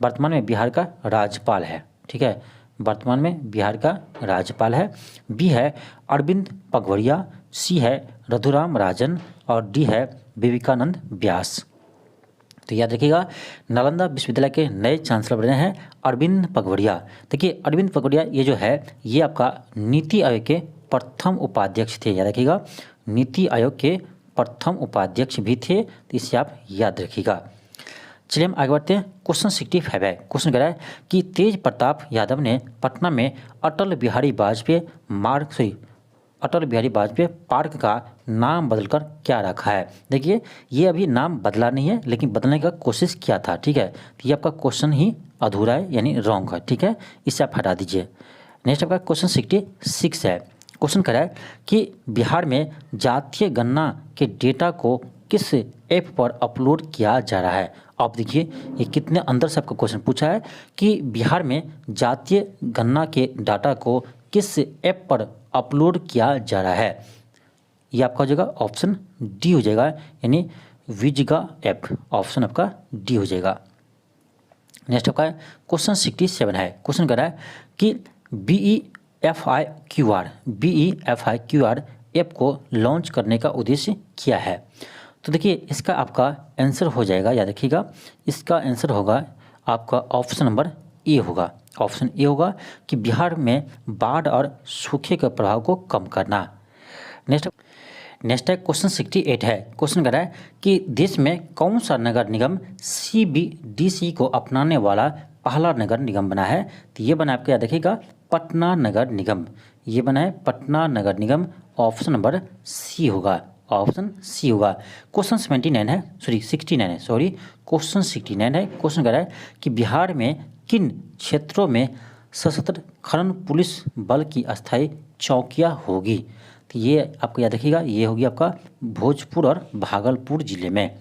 वर्तमान में बिहार का राज्यपाल है, ठीक है, वर्तमान में बिहार का राज्यपाल है। बी है अरविंद पगवड़िया, सी है रघुराम राजन और डी है विवेकानंद व्यास। तो याद रखिएगा नालंदा विश्वविद्यालय के नए चांसलर बने हैं अरविंद पगवड़िया। देखिए अरविंद पगवड़िया ये जो है ये आपका नीति आयोग के प्रथम उपाध्यक्ष थे। याद रखिएगा नीति आयोग के प्रथम उपाध्यक्ष भी थे, तो इसे आप याद रखिएगा। चलिए हम आगे बढ़ते हैं। क्वेश्चन 65 है। क्वेश्चन कह रहा है कि तेज प्रताप यादव ने पटना में अटल बिहारी वाजपेयी पार्क का नाम बदलकर क्या रखा है। देखिए ये अभी नाम बदला नहीं है, लेकिन बदलने का कोशिश किया था, ठीक है। तो ये आपका क्वेश्चन ही अधूरा है यानी रॉन्ग है, ठीक है, इसे आप हटा दीजिए। नेक्स्ट आपका क्वेश्चन 66 है। क्वेश्चन कह रहा है कि बिहार में जातीय गणना के डेटा को किस ऐप पर अपलोड किया जा रहा है। आप देखिए ये कितने अंदर से आपका क्वेश्चन पूछा है कि बिहार में जातीय गणना के डाटा को किस ऐप पर अपलोड किया जा रहा है। ये आपका हो जाएगा ऑप्शन डी हो जाएगा, यानी विजिगा ऐप, ऑप्शन आपका डी हो जाएगा। नेक्स्ट आपका क्वेश्चन 67 है। क्वेश्चन कर रहा है कि BEFIQR ऐप को लॉन्च करने का उद्देश्य क्या है। तो देखिए इसका आपका आंसर हो जाएगा, याद रखिएगा, इसका आंसर होगा आपका ऑप्शन नंबर ए होगा। ऑप्शन ए होगा कि बिहार में बाढ़ और सूखे के प्रभाव को कम करना। नेक्स्ट है क्वेश्चन 68 है। क्वेश्चन कर रहा है कि देश में कौन सा नगर निगम CBDC को अपनाने वाला पहला नगर निगम बना है। तो ये बना आपको याद रखिएगा पटना नगर निगम, ये बना है पटना नगर निगम, ऑप्शन नंबर सी होगा, ऑप्शन सी होगा। क्वेश्चन 69 है, 69 है। क्वेश्चन कर रहा है कि बिहार में किन क्षेत्रों में सशस्त्र खनन पुलिस बल की अस्थायी चौकियां होगी। तो ये आपको याद रखिएगा, ये होगी आपका भोजपुर और भागलपुर जिले में।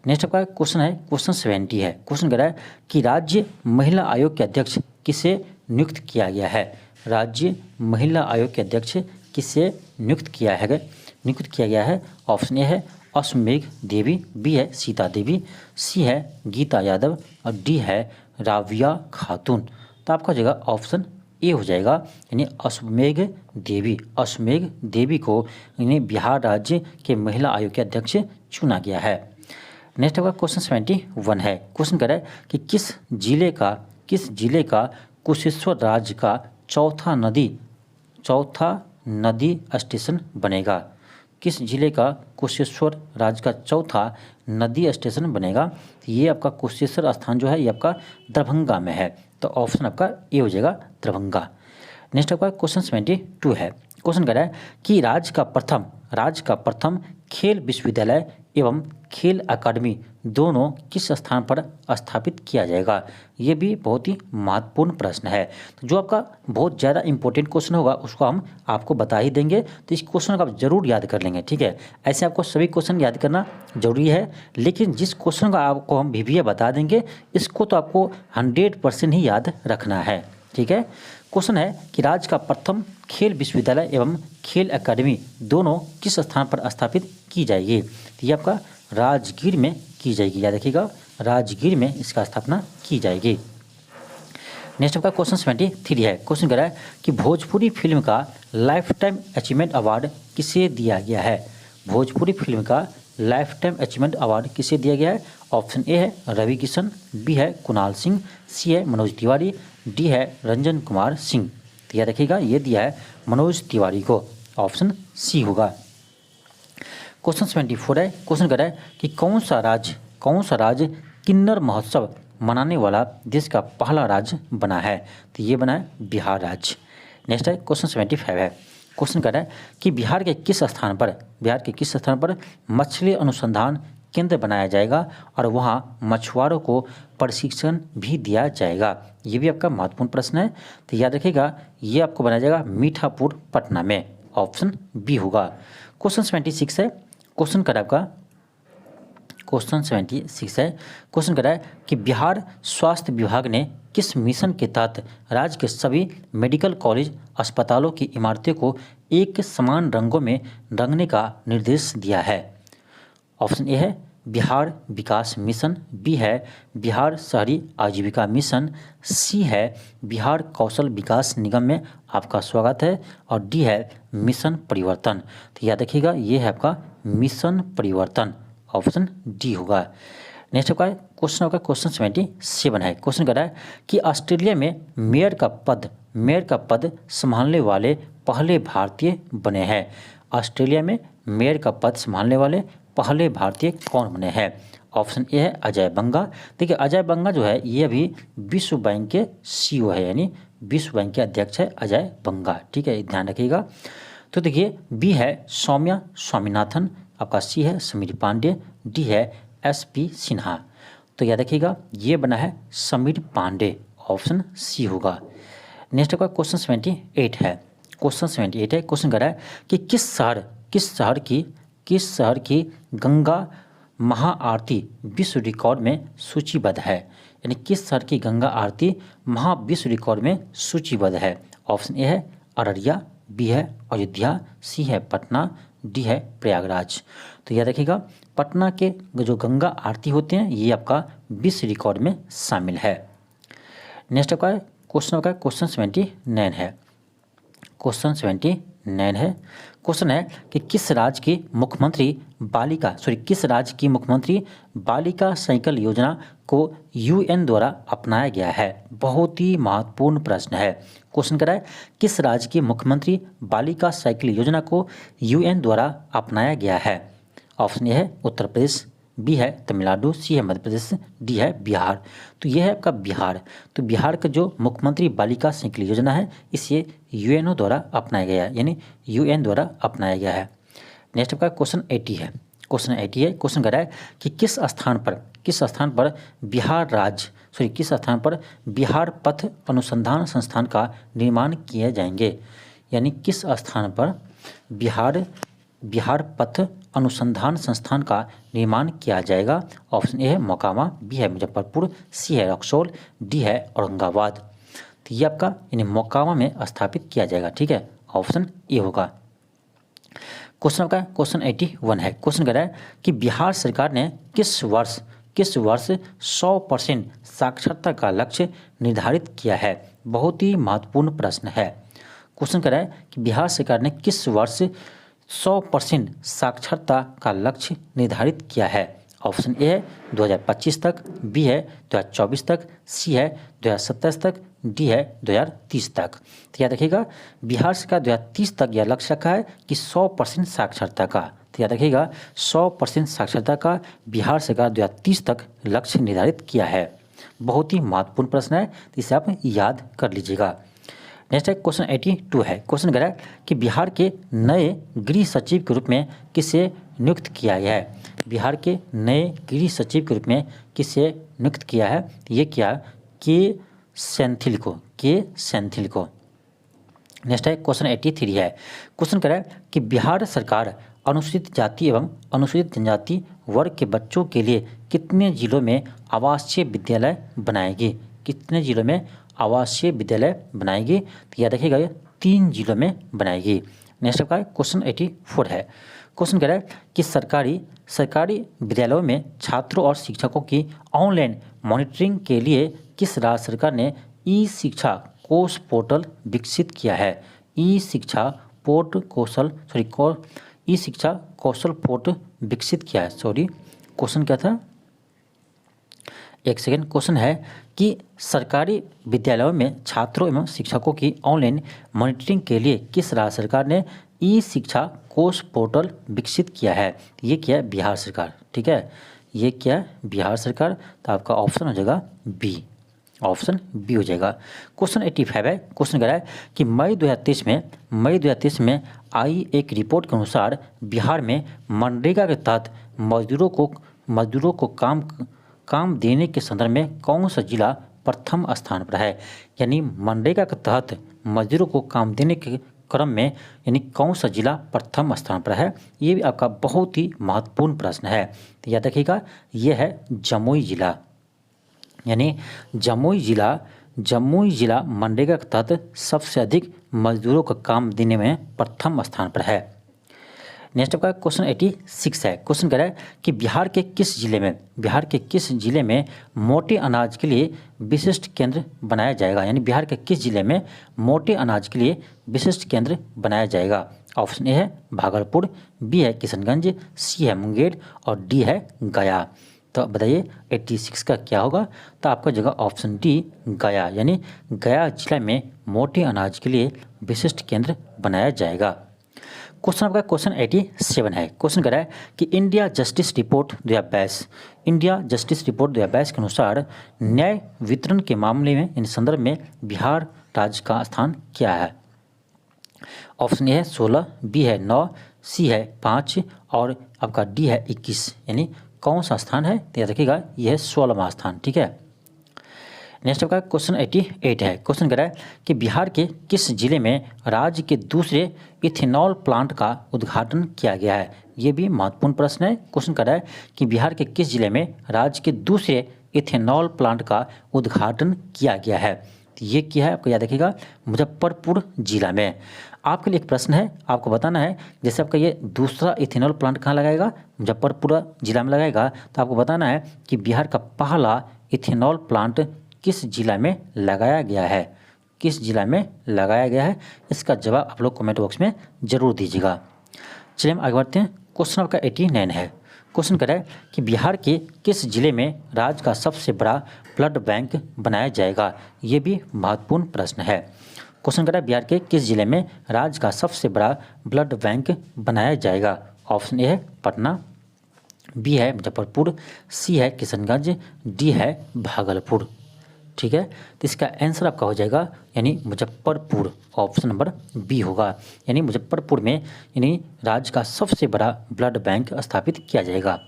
नेक्स्ट आपका क्वेश्चन है क्वेश्चन 70 है। क्वेश्चन कर रहा है कि राज्य महिला आयोग के अध्यक्ष किसे नियुक्त किया गया है। राज्य महिला आयोग के अध्यक्ष किसे नियुक्त किया गया है। ऑप्शन ए है अश्वमेघ देवी, बी है सीता देवी, सी है गीता यादव और डी है राविया खातून। तो आपका जगह ऑप्शन ए हो जाएगा, यानी अश्वमेघ देवी को यानी बिहार राज्य के महिला आयोग के अध्यक्ष चुना गया है। नेक्स्ट आपका क्वेश्चन 71 है। क्वेश्चन कर रहा है कि किस जिले का कुशेश्वर राज्य का चौथा नदी स्टेशन बनेगा। किस जिले का कुशेश्वर राज्य का चौथा नदी स्टेशन बनेगा। ये आपका कुशेश्वर स्थान जो है ये आपका दरभंगा में है, तो ऑप्शन आपका ए हो जाएगा दरभंगा। नेक्स्ट आपका क्वेश्चन 72 है। क्वेश्चन कर रहा है कि राज्य का प्रथम खेल विश्वविद्यालय एवं खेल अकादमी दोनों किस स्थान पर स्थापित किया जाएगा। ये भी बहुत ही महत्वपूर्ण प्रश्न है, तो जो आपका बहुत ज़्यादा इंपॉर्टेंट क्वेश्चन होगा उसको हम आपको बता ही देंगे, तो इस क्वेश्चन को आप जरूर याद कर लेंगे, ठीक है। ऐसे आपको सभी क्वेश्चन याद करना जरूरी है, लेकिन जिस क्वेश्चन का आपको हम VBA बता देंगे इसको तो आपको 100% ही याद रखना है, ठीक है। क्वेश्चन है कि राज्य का प्रथम खेल विश्वविद्यालय एवं खेल अकादमी दोनों किस स्थान पर स्थापित की जाएगी। तो ये आपका राजगीर में की जाएगी, याद रखिएगा राजगीर में इसका स्थापना की जाएगी। नेक्स्ट आपका क्वेश्चन 73 है। क्वेश्चन कर रहा है कि भोजपुरी फिल्म का लाइफ टाइम अचीवमेंट अवार्ड किसे दिया गया है। भोजपुरी फिल्म का लाइफ टाइम अचीवमेंट अवार्ड किसे दिया गया है। ऑप्शन ए है रवि किशन, बी है कुणाल सिंह, सी है मनोज तिवारी, डी है रंजन कुमार सिंह। तो याद रखिएगा ये दिया है मनोज तिवारी को, ऑप्शन सी होगा। क्वेश्चन 74 है। क्वेश्चन कर रहा है कि कौन सा राज्य किन्नर महोत्सव मनाने वाला देश का पहला राज्य बना है। तो ये बना है बिहार राज्य। नेक्स्ट है क्वेश्चन 75 है। क्वेश्चन कर रहा है कि बिहार के किस स्थान पर मछली अनुसंधान केंद्र बनाया जाएगा और वहाँ मछुआरों को प्रशिक्षण भी दिया जाएगा। ये भी आपका महत्वपूर्ण प्रश्न है, तो याद रखिएगा ये आपको बनाया जाएगा मीठापुर पटना में, ऑप्शन बी होगा। क्वेश्चन 76 है। क्वेश्चन कर आपका क्वेश्चन 76 है। क्वेश्चन कर रहा है कि बिहार स्वास्थ्य विभाग ने किस मिशन के तहत राज्य के सभी मेडिकल कॉलेज अस्पतालों की इमारतें को एक समान रंगों में रंगने का निर्देश दिया है। ऑप्शन ए है बिहार विकास मिशन, बी है बिहार शहरी आजीविका मिशन, सी है बिहार कौशल विकास निगम में आपका स्वागत है और डी है मिशन परिवर्तन। तो याद रखिएगा ये है आपका मिशन परिवर्तन, ऑप्शन डी होगा। नेक्स्ट आपका क्वेश्चन 77 है। क्वेश्चन कर रहा है कि ऑस्ट्रेलिया में मेयर का पद संभालने वाले पहले भारतीय बने हैं। ऑस्ट्रेलिया में मेयर का पद संभालने वाले पहले भारतीय कौन बने हैं। ऑप्शन ए है अजय बंगा। देखिए अजय बंगा जो है ये अभी विश्व बैंक के CEO है, यानी विश्व बैंक के अध्यक्ष है अजय बंगा, ठीक है, ध्यान रखिएगा। तो देखिए बी है सौम्या स्वामीनाथन, आपका सी है समीर पांडे, डी है SP सिन्हा। तो याद रखिएगा ये बना है समीर पांडे, ऑप्शन सी होगा। नेक्स्ट आपका क्वेश्चन 78 है। क्वेश्चन 78 है, क्वेश्चन कर रहा है कि किस शहर की गंगा महाआरती विश्व रिकॉर्ड में सूचीबद्ध है। यानी किस शहर की गंगा आरती विश्व रिकॉर्ड में सूचीबद्ध है। ऑप्शन ए है अररिया, बी है अयोध्या, सी है पटना, डी है प्रयागराज। तो याद रखिएगा पटना के जो गंगा आरती होते हैं ये आपका विश्व रिकॉर्ड में शामिल है। नेक्स्ट आपका क्वेश्चन 79 है। क्वेश्चन 79 है, क्वेश्चन है कि किस राज्य की मुख्यमंत्री बालिका साइकिल योजना को UN द्वारा अपनाया गया है। बहुत ही महत्वपूर्ण प्रश्न है। क्वेश्चन कर रहा है किस राज्य की मुख्यमंत्री बालिका साइकिल योजना को UN द्वारा अपनाया गया है। ऑप्शन ए है उत्तर प्रदेश, बी है तमिलनाडु, सी है मध्य प्रदेश, डी है बिहार। तो यह है आपका बिहार। तो बिहार का जो मुख्यमंत्री बालिका साइकिल योजना है इसे UNO द्वारा अपनाया गया है, यानी UN द्वारा अपनाया गया है। नेक्स्ट आपका क्वेश्चन 80 है। क्वेश्चन कर रहा है कि किस स्थान पर बिहार पथ अनुसंधान संस्थान का निर्माण किए जाएंगे। यानी किस स्थान पर बिहार पथ अनुसंधान संस्थान का निर्माण किया जाएगा। ऑप्शन ए है मोकामा, बी है मुजफ्फरपुर, सी है रक्सौल, डी है औरंगाबाद। तो ये आपका यानी मोकामा में स्थापित किया जाएगा। ठीक है, ऑप्शन ए होगा। क्वेश्चन आपका क्वेश्चन 81 है। क्वेश्चन कर रहा है कि बिहार सरकार ने किस वर्ष 100% साक्षरता का लक्ष्य निर्धारित किया है। बहुत ही महत्वपूर्ण प्रश्न है। क्वेश्चन कर रहा है कि बिहार सरकार ने किस वर्ष 100% साक्षरता का लक्ष्य निर्धारित किया है। ऑप्शन ए है 2025 तक, बी है 2024 तक, सी है 2027 तक, डी है 2030 तक। तो याद रखिएगा बिहार सरकार 2030 तक यह लक्ष्य रखा है कि 100% साक्षरता का। तो याद रखिएगा 100% साक्षरता का बिहार सरकार 2030 तक लक्ष्य निर्धारित किया है। बहुत ही महत्वपूर्ण प्रश्न है, तो इसे आप याद कर लीजिएगा। नेक्स्ट है क्वेश्चन 82 है। क्वेश्चन कह रहा है कि बिहार के नए गृह सचिव के रूप में किसे नियुक्त किया गया है। बिहार के नए गृह सचिव के रूप में किसे नियुक्त किया है। ये क्या के सेंथिल को। नेक्स्ट है क्वेश्चन 83 है। क्वेश्चन कह रहा है कि बिहार सरकार अनुसूचित जाति एवं अनुसूचित जनजाति वर्ग के बच्चों के लिए कितने जिलों में आवासीय विद्यालय बनाएगी। तो याद रखिएगा 3 जिलों में बनाएगी। नेक्स्ट आपका क्वेश्चन 84 है। क्वेश्चन कह रहा है कि सरकारी विद्यालयों में छात्रों और शिक्षकों की ऑनलाइन मॉनिटरिंग के लिए किस राज्य सरकार ने ई शिक्षा पोर्टल विकसित किया है। ई शिक्षा कौशल पोर्टल विकसित किया है। क्वेश्चन क्या था, एक सेकेंड। क्वेश्चन है कि सरकारी विद्यालयों में छात्रों एवं शिक्षकों की ऑनलाइन मॉनिटरिंग के लिए किस राज्य सरकार ने ई शिक्षा कोश पोर्टल विकसित किया है। ये क्या है, बिहार सरकार। ठीक है, ये क्या है, बिहार सरकार। तो आपका ऑप्शन हो जाएगा बी, ऑप्शन बी हो जाएगा। क्वेश्चन 85 है। क्वेश्चन कह रहा है कि मई 2023 में आई एक रिपोर्ट के अनुसार बिहार में मनरेगा के तहत मजदूरों को काम देने के संदर्भ में कौन सा जिला प्रथम स्थान पर है। यानी मनरेगा के तहत मजदूरों को काम देने के क्रम में यानी कौन सा जिला प्रथम स्थान पर है। ये भी आपका बहुत ही महत्वपूर्ण प्रश्न है। तो याद रखिएगा ये है जमुई जिला। यानी जमुई जिला मनरेगा के तहत सबसे अधिक मजदूरों को काम देने में प्रथम स्थान पर है। नेक्स्ट आपका क्वेश्चन 86 है। क्वेश्चन कह रहा है कि बिहार के किस जिले में मोटे अनाज के लिए विशिष्ट केंद्र बनाया जाएगा। यानी बिहार के किस जिले में मोटे अनाज के लिए विशिष्ट केंद्र बनाया जाएगा। ऑप्शन ए है भागलपुर, बी है किशनगंज, सी है मुंगेर और डी है गया। तो बताइए 86 का क्या होगा। तो आपका जगह ऑप्शन डी गया, यानी गया जिला में मोटे अनाज के लिए विशिष्ट केंद्र बनाया जाएगा। क्वेश्चन आपका क्वेश्चन 87 है। क्वेश्चन कह रहा है कि इंडिया जस्टिस रिपोर्ट 2022 के अनुसार न्याय वितरण के मामले में इन संदर्भ में बिहार राज्य का स्थान क्या है। ऑप्शन ए है 16, बी है 9, सी है 5 और आपका डी है 21। यानी कौन सा स्थान है, तो याद रखिएगा यह है 16वां स्थान। ठीक है, नेक्स्ट आपका क्वेश्चन 88 है। क्वेश्चन कह रहा है कि बिहार के किस जिले में राज्य के दूसरे इथेनॉल प्लांट का उद्घाटन किया गया है। ये भी महत्वपूर्ण प्रश्न है। क्वेश्चन कह रहा है कि बिहार के किस जिले में राज्य के दूसरे इथेनॉल प्लांट का उद्घाटन किया गया है। तो ये क्या है, आपको याद रखिएगा मुजफ्फरपुर जिला में। आपके लिए एक प्रश्न है, आपको बताना है जैसे आपका ये दूसरा इथेनॉल प्लांट कहाँ लगाएगा, मुजफ्फरपुर जिला में लगाएगा। तो आपको बताना है कि बिहार का पहला इथेनॉल प्लांट किस जिला में लगाया गया है, किस जिला में लगाया गया है। इसका जवाब आप लोग कमेंट बॉक्स में जरूर दीजिएगा। चलिए हम आगे बढ़ते हैं। क्वेश्चन आपका 89 है। क्वेश्चन कह रहा है कि बिहार के किस जिले में राज्य का सबसे बड़ा ब्लड बैंक बनाया जाएगा। ये भी महत्वपूर्ण प्रश्न है। क्वेश्चन कह रहा है बिहार के किस जिले में राज्य का सबसे बड़ा ब्लड बैंक बनाया जाएगा। ऑप्शन ए है पटना, बी है मुजफ्फरपुर, सी है किशनगंज, डी है भागलपुर। ठीक है, तो इसका आंसर आपका हो जाएगा यानी मुजफ्फरपुर। ऑप्शन नंबर बी होगा, यानी मुजफ्फरपुर में यानी राज्य का सबसे बड़ा ब्लड बैंक स्थापित किया जाएगा।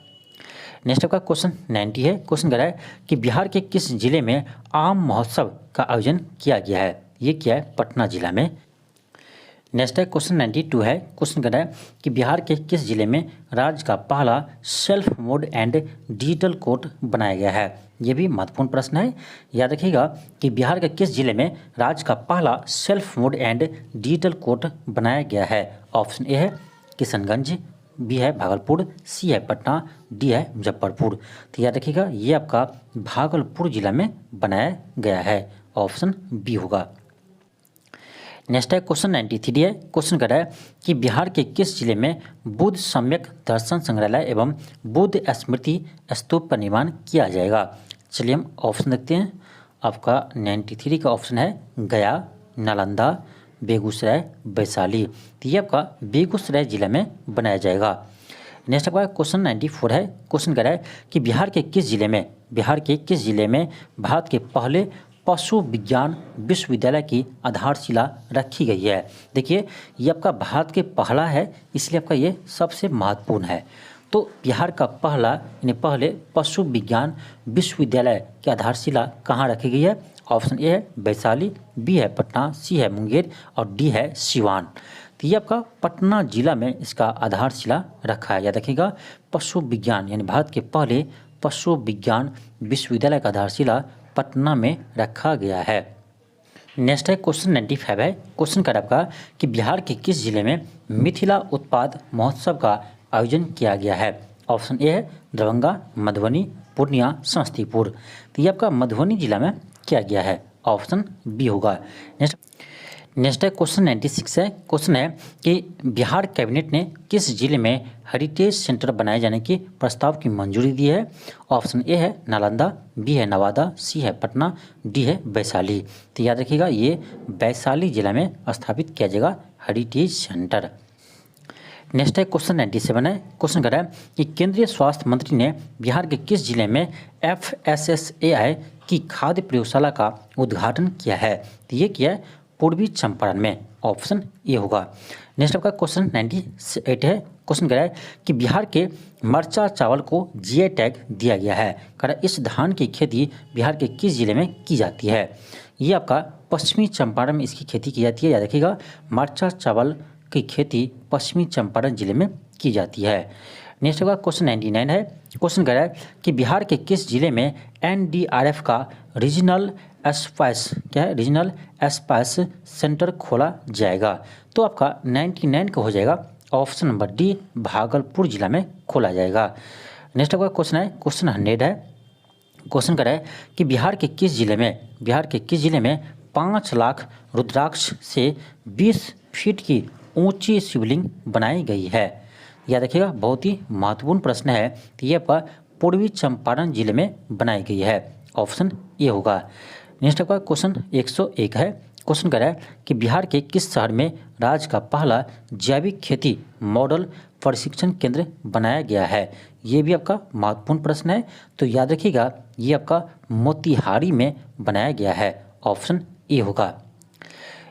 नेक्स्ट आपका क्वेश्चन 90 है। क्वेश्चन कह रहा है कि बिहार के किस जिले में आम महोत्सव का आयोजन किया गया है। ये क्या है, पटना जिला में। नेक्स्ट है क्वेश्चन 92 है। क्वेश्चन कह रहा है कि बिहार के किस जिले में राज्य का पहला self mode and digital court बनाया गया है। ये भी महत्वपूर्ण प्रश्न है। याद रखिएगा कि बिहार के किस जिले में राज्य का पहला self mode and digital court बनाया गया है। ऑप्शन ए है किशनगंज, बी है भागलपुर, सी है पटना, डी है मुजफ्फरपुर। तो याद रखिएगा ये आपका भागलपुर जिला में बनाया गया है। ऑप्शन बी होगा। नेक्स्ट है क्वेश्चन 93 है। क्वेश्चन कर रहा है कि बिहार के किस जिले में बुद्ध सम्यक दर्शन संग्रहालय एवं बुद्ध स्मृति स्तूप का निर्माण किया जाएगा। चलिए हम ऑप्शन देखते हैं। आपका 93 का ऑप्शन है गया, नालंदा, बेगूसराय, वैशाली। तो ये आपका बेगूसराय जिला में बनाया जाएगा। नेक्स्ट आपका क्वेश्चन 94 है। क्वेश्चन कर रहा है कि बिहार के किस जिले में भारत के पहले पशु विज्ञान विश्वविद्यालय की आधारशिला रखी गई है। देखिए ये आपका भारत के पहला है, इसलिए आपका ये सबसे महत्वपूर्ण है। तो बिहार का पहले पशु विज्ञान विश्वविद्यालय की आधारशिला कहाँ रखी गई है। ऑप्शन ए है वैशाली, बी है पटना, सी है मुंगेर और डी है सिवान। तो ये आपका पटना जिला में इसका आधारशिला रखा है। याद रखिएगा पशु विज्ञान यानी भारत के पहले पशु विज्ञान विश्वविद्यालय का आधारशिला पटना में रखा गया है। नेक्स्ट है क्वेश्चन 95 है। क्वेश्चन कर आपका कि बिहार के किस जिले में मिथिला उत्पाद महोत्सव का आयोजन किया गया है। ऑप्शन ए है दरभंगा, मधुबनी, पूर्णिया, समस्तीपुर। तो ये आपका मधुबनी जिला में किया गया है। ऑप्शन बी होगा। नेक्स्ट है क्वेश्चन 96 है। क्वेश्चन है कि बिहार कैबिनेट ने किस जिले में हेरिटेज सेंटर बनाए जाने की प्रस्ताव की मंजूरी दी है। ऑप्शन ए है नालंदा, बी है नवादा, सी है पटना, डी है वैशाली। तो याद रखिएगा ये वैशाली जिला में स्थापित किया जाएगा हेरिटेज सेंटर। नेक्स्ट है क्वेश्चन 97 है। क्वेश्चन कर रहा है कि केंद्रीय स्वास्थ्य मंत्री ने बिहार के किस जिले में FSSAI की खाद्य प्रयोगशाला का उद्घाटन किया है। तो ये किया है पूर्वी चंपारण में। ऑप्शन ए होगा। नेक्स्ट आपका क्वेश्चन 98 है। क्वेश्चन कह रहा है कि बिहार के मरचा चावल को GI टैग दिया गया है। कह रहा है इस धान की खेती बिहार के किस जिले में की जाती है। ये आपका पश्चिमी चंपारण में इसकी खेती की जाती है। याद रखिएगा मरचा चावल की खेती पश्चिमी चंपारण जिले में की जाती है। नेक्स्ट आपका क्वेश्चन 99 है। क्वेश्चन कह रहा है कि बिहार के किस जिले में NDRF का रीजनल स्पाइस सेंटर खोला जाएगा। तो आपका 99 का हो जाएगा ऑप्शन नंबर डी, भागलपुर जिला में खोला जाएगा। नेक्स्ट आपका क्वेश्चन है क्वेश्चन 100 है। क्वेश्चन कर रहा है कि बिहार के किस जिले में 5 लाख रुद्राक्ष से 20 फीट की ऊंची शिवलिंग बनाई गई है। याद रखिएगा बहुत ही महत्वपूर्ण प्रश्न है। तो ये आपका पूर्वी चंपारण जिले में बनाई गई है। ऑप्शन ए होगा। नेक्स्ट आपका क्वेश्चन 101 है। क्वेश्चन कर रहा है कि बिहार के किस शहर में राज्य का पहला जैविक खेती मॉडल प्रशिक्षण केंद्र बनाया गया है। ये भी आपका महत्वपूर्ण प्रश्न है। तो याद रखिएगा ये आपका मोतिहारी में बनाया गया है। ऑप्शन ए होगा।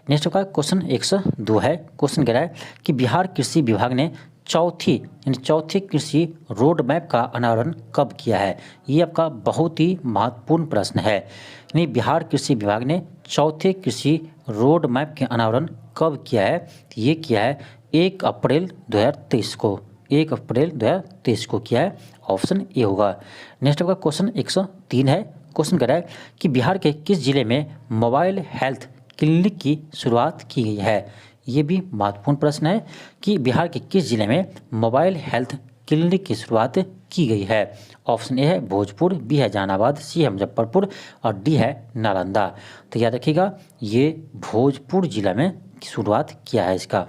नेक्स्ट आपका क्वेश्चन 102 है। क्वेश्चन कह रहा है कि बिहार कृषि विभाग ने चौथे कृषि रोड मैप का अनावरण कब किया है। ये आपका बहुत ही महत्वपूर्ण प्रश्न है। यानी बिहार कृषि विभाग ने चौथे कृषि रोड मैप के अनावरण कब किया है। तो ये किया है 1 अप्रैल 2023 को, 1 अप्रैल 2023 को किया है। ऑप्शन ए होगा। नेक्स्ट आपका क्वेश्चन 103 है। क्वेश्चन कह रहा है कि बिहार के किस जिले में मोबाइल हेल्थ क्लिनिक की शुरुआत की गई है। ये भी महत्वपूर्ण प्रश्न है कि बिहार के किस जिले में मोबाइल हेल्थ क्लिनिक की शुरुआत की गई है। ऑप्शन ए है भोजपुर, बी है जहानाबाद, सी है मुजफ्फरपुर और डी है नालंदा। तो याद रखिएगा ये भोजपुर जिला में शुरुआत किया है इसका।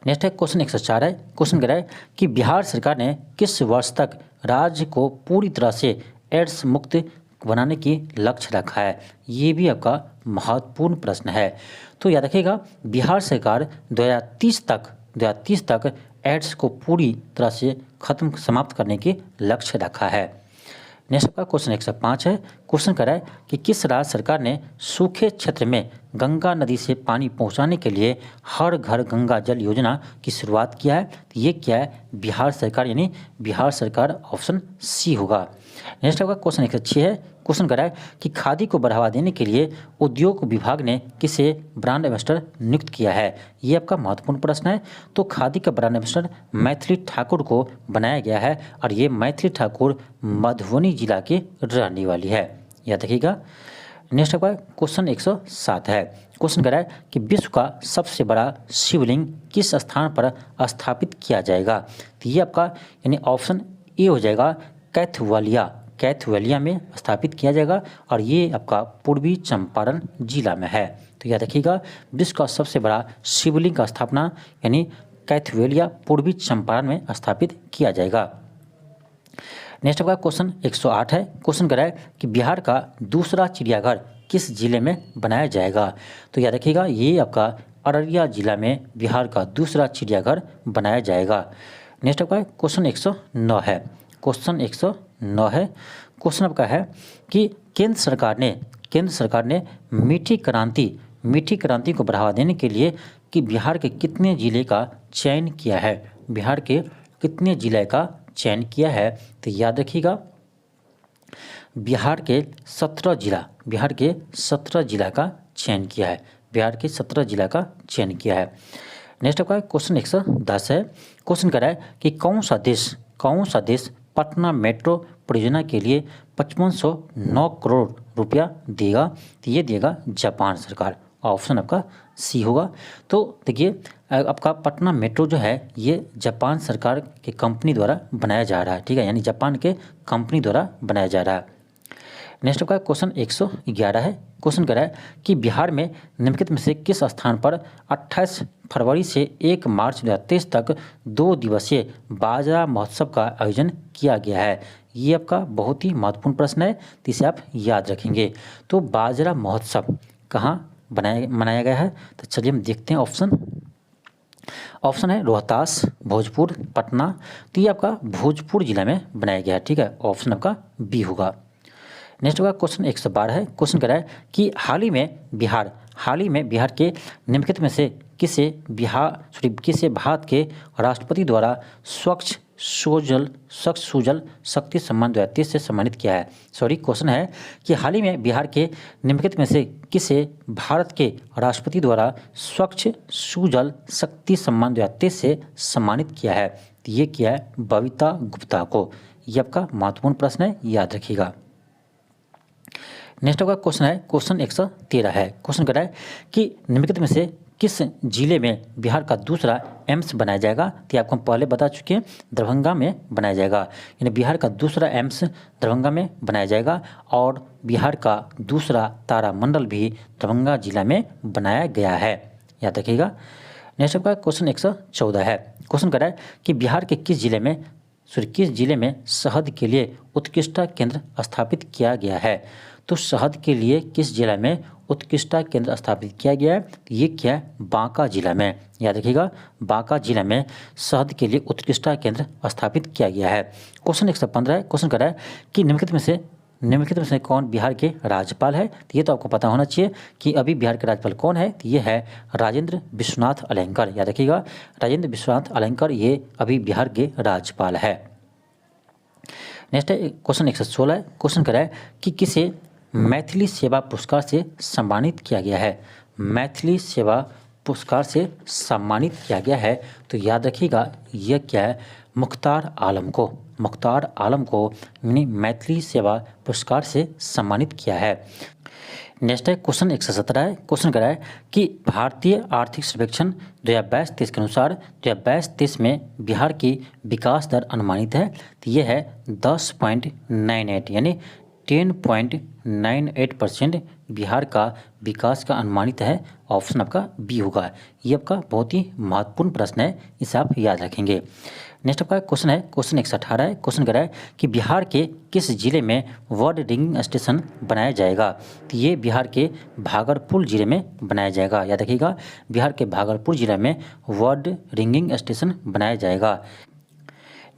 नेक्स्ट है क्वेश्चन 104 है। क्वेश्चन कह रहा है कि बिहार सरकार ने किस वर्ष तक राज्य को पूरी तरह से एड्स मुक्त बनाने की लक्ष्य रखा है। ये भी आपका महत्वपूर्ण प्रश्न है। तो याद रखिएगा बिहार सरकार 2030 तक एड्स को पूरी तरह से समाप्त करने की लक्ष्य रखा है। नेक्स्ट आपका क्वेश्चन 105 है। क्वेश्चन कर रहा है कि किस राज्य सरकार ने सूखे क्षेत्र में गंगा नदी से पानी पहुंचाने के लिए हर घर गंगा जल योजना की शुरुआत किया है। तो ये क्या है बिहार सरकार, यानी बिहार सरकार। ऑप्शन सी होगा। नेक्स्ट आपका क्वेश्चन 106 है। क्वेश्चन कर रहा है कि खादी को बढ़ावा देने के लिए उद्योग विभाग ने किसे ब्रांड एम्बेसडर नियुक्त किया है। ये आपका महत्वपूर्ण प्रश्न है। तो खादी का ब्रांड एम्बेसडर मैथिली ठाकुर को बनाया गया है और ये मैथिली ठाकुर मधुबनी जिला की रहने वाली है, याद रखिएगा। नेक्स्ट आपका क्वेश्चन 107 है। क्वेश्चन कर रहा है कि विश्व का सबसे बड़ा शिवलिंग किस स्थान पर स्थापित किया जाएगा। तो ये आपका यानी ऑप्शन ए हो जाएगा कैथवलिया में स्थापित किया जाएगा और ये आपका पूर्वी चंपारण जिला में है। तो याद रखिएगा विश्व का सबसे बड़ा शिवलिंग का स्थापना यानी कैथवलिया पूर्वी चंपारण में स्थापित किया जाएगा। नेक्स्ट आपका क्वेश्चन 108 है। क्वेश्चन कर रहा है कि बिहार का दूसरा चिड़ियाघर किस जिले में बनाया जाएगा। तो याद रखिएगा ये आपका अररिया जिला में बिहार का दूसरा चिड़ियाघर बनाया जाएगा। नेक्स्ट आपका क्वेश्चन 109 है। क्वेश्चन 109 है। क्वेश्चन आपका है कि केंद्र सरकार ने मीठी क्रांति को बढ़ावा देने के लिए कि बिहार के कितने जिले का चयन किया है। बिहार के कितने जिले का चयन किया है। तो याद रखिएगा बिहार के 17 जिला का चयन किया है। बिहार के 17 जिला का चयन किया है। नेक्स्ट आपका क्वेश्चन 110 है। क्वेश्चन कर रहा है कि कौन सा देश पटना मेट्रो परियोजना के लिए 5509 करोड़ रुपया देगा। तो ये देगा जापान सरकार। ऑप्शन आपका सी होगा। तो देखिए आपका पटना मेट्रो जो है ये जापान सरकार के कंपनी द्वारा बनाया जा रहा है, ठीक है, यानी जापान के कंपनी द्वारा बनाया जा रहा है। नेक्स्ट आपका क्वेश्चन 111 है। क्वेश्चन कर रहा है कि बिहार में निम्नलिखित में से किस स्थान पर 28 फरवरी से 1 मार्च 2023 तक 2 दिवसीय बाजरा महोत्सव का आयोजन किया गया है। ये आपका बहुत ही महत्वपूर्ण प्रश्न है, तो इसे आप याद रखेंगे। तो बाजरा महोत्सव कहाँ मनाया गया है। तो चलिए हम देखते हैं ऑप्शन है रोहतास, भोजपुर, पटना। तो ये आपका भोजपुर जिला में बनाया गया है, ठीक है। ऑप्शन आपका बी होगा। नेक्स्ट होगा क्वेश्चन 112 है। क्वेश्चन कर रहा है कि हाल ही में बिहार के निम्नलिखित में से किसे भारत के राष्ट्रपति द्वारा स्वच्छ सुजल शक्ति सम्मान 2023 से सम्मानित किया है। क्वेश्चन है कि हाल ही में बिहार के निम्नलिखित में से किसे भारत के राष्ट्रपति द्वारा स्वच्छ सुजल शक्ति सम्मान 2023 से सम्मानित किया है। तो ये किया है बबीता गुप्ता को। ये आपका महत्वपूर्ण प्रश्न है, याद रखिएगा। नेक्स्ट आपका क्वेश्चन है क्वेश्चन 113 है। क्वेश्चन कर रहा है कि निम्नलिखित में से किस जिले में बिहार का दूसरा एम्स बनाया जाएगा। तो आपको हम पहले बता चुके हैं दरभंगा में बनाया जाएगा, यानी बिहार का दूसरा एम्स दरभंगा में बनाया जाएगा और बिहार का दूसरा तारामंडल भी दरभंगा जिला में बनाया गया है, याद रखिएगा। नेक्स्ट आपका क्वेश्चन 114 है। क्वेश्चन कर रहा है कि बिहार के किस जिले में शहद के लिए उत्कृष्टता केंद्र स्थापित किया गया है। तो शहद के लिए किस जिला में उत्कृष्टता केंद्र स्थापित किया गया है। ये क्या है बांका जिला में, याद रखिएगा बांका जिला में शहद के लिए उत्कृष्टता केंद्र स्थापित किया गया है। क्वेश्चन 115 है। क्वेश्चन कर रहा है कि निम्नलिखित में से कौन बिहार के राज्यपाल है? तो ये तो आपको पता होना चाहिए कि अभी बिहार के राज्यपाल कौन है। तो ये है राजेंद्र विश्वनाथ अलंकर। याद रखिएगा, राजेंद्र विश्वनाथ अलंकर ये अभी बिहार के राज्यपाल है। नेक्स्ट है क्वेश्चन 116 है। क्वेश्चन करा है कि किसे मैथिली सेवा पुरस्कार से सम्मानित किया गया है? मैथिली सेवा पुरस्कार से सम्मानित किया गया है। तो याद रखिएगा यह क्या है, मुख्तार आलम को, मुख्तार आलम को मैथिली सेवा पुरस्कार से सम्मानित किया है। नेक्स्ट है क्वेश्चन 117 है। क्वेश्चन करा है कि भारतीय आर्थिक सर्वेक्षण 2022-23 के अनुसार 2022-23 में बिहार की विकास दर अनुमानित है। तो ये है 10.98 यानी 10.98% बिहार का विकास का अनुमानित है। ऑप्शन आपका बी होगा। ये आपका बहुत ही महत्वपूर्ण प्रश्न है, इसे आप याद रखेंगे। नेक्स्ट आपका क्वेश्चन है क्वेश्चन 118 है। क्वेश्चन करा है कि बिहार के किस जिले में वर्ड रिंगिंग स्टेशन बनाया जाएगा? तो ये बिहार के भागलपुर जिले में बनाया जाएगा। याद रखिएगा, बिहार के भागलपुर जिले में वर्ड रिंगिंग स्टेशन बनाया जाएगा।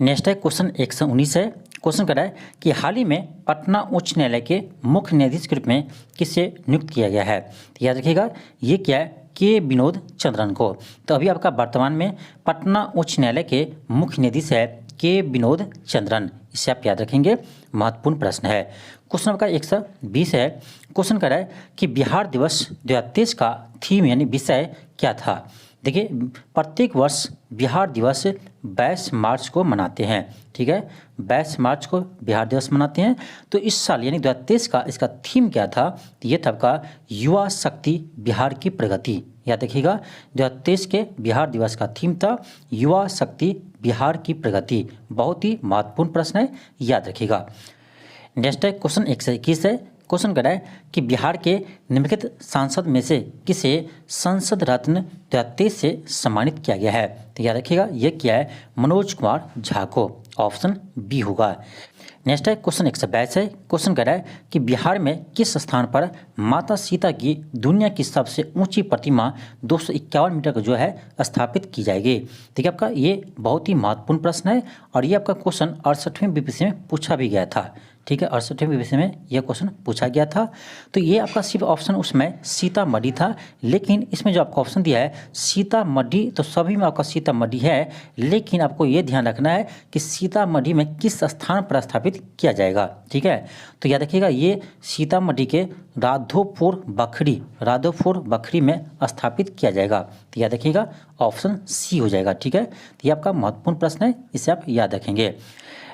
नेक्स्ट है क्वेश्चन 119 है। क्वेश्चन करा है कि हाल ही में पटना उच्च न्यायालय के मुख्य न्यायाधीश के रूप में किसे नियुक्त किया गया है? तो याद रखिएगा ये क्या है, के विनोद चंद्रन को। तो अभी आपका वर्तमान में पटना उच्च न्यायालय के मुख्य न्यायाधीश है के विनोद चंद्रन, इसे आप याद रखेंगे, महत्वपूर्ण प्रश्न है। क्वेश्चन आपका 120 है। क्वेश्चन करा है कि बिहार दिवस 2023 का थीम यानी विषय क्या था? देखिए, प्रत्येक वर्ष बिहार दिवस 22 मार्च को मनाते हैं, ठीक है, 22 मार्च को बिहार दिवस मनाते हैं। तो इस साल यानी 2023 का इसका थीम क्या था? तो ये था आपका युवा शक्ति बिहार की प्रगति। याद रखिएगा, 2023 के बिहार दिवस का थीम था युवा शक्ति बिहार की प्रगति। बहुत ही महत्वपूर्ण प्रश्न है, याद रखिएगा। नेक्स्ट है क्वेश्चन 121 है। क्वेश्चन करा है कि बिहार के निम्नलिखित सांसद में से किसे संसद रत्न 2023 से सम्मानित किया गया है? तो याद रखिएगा ये क्या है, मनोज कुमार झा को। ऑप्शन बी होगा। नेक्स्ट है क्वेश्चन 122 है। क्वेश्चन करा है कि बिहार में किस स्थान पर माता सीता की दुनिया की सबसे ऊंची प्रतिमा 251 मीटर का जो है स्थापित की जाएगी? ठीक है, आपका ये बहुत ही महत्वपूर्ण प्रश्न है और ये आपका क्वेश्चन 68वें बीपीएससी में पूछा भी गया था। ठीक है, 68वें बीपीएससी में यह क्वेश्चन पूछा गया था। तो ये आपका सिर्फ ऑप्शन उसमें सीतामढ़ी था, लेकिन इसमें जो आपका ऑप्शन दिया है सीतामढ़ी, तो सभी में आपका सीतामढ़ी है, लेकिन आपको ये ध्यान रखना है कि सीतामढ़ी में किस स्थान पर स्थापित किया जाएगा। ठीक है, तो याद रखिएगा ये सीतामढ़ी के राधोपुर बखरी में स्थापित किया जाएगा। तो याद रखिएगा ऑप्शन सी हो जाएगा। ठीक है, तो ये आपका महत्वपूर्ण प्रश्न है, इसे आप याद रखेंगे।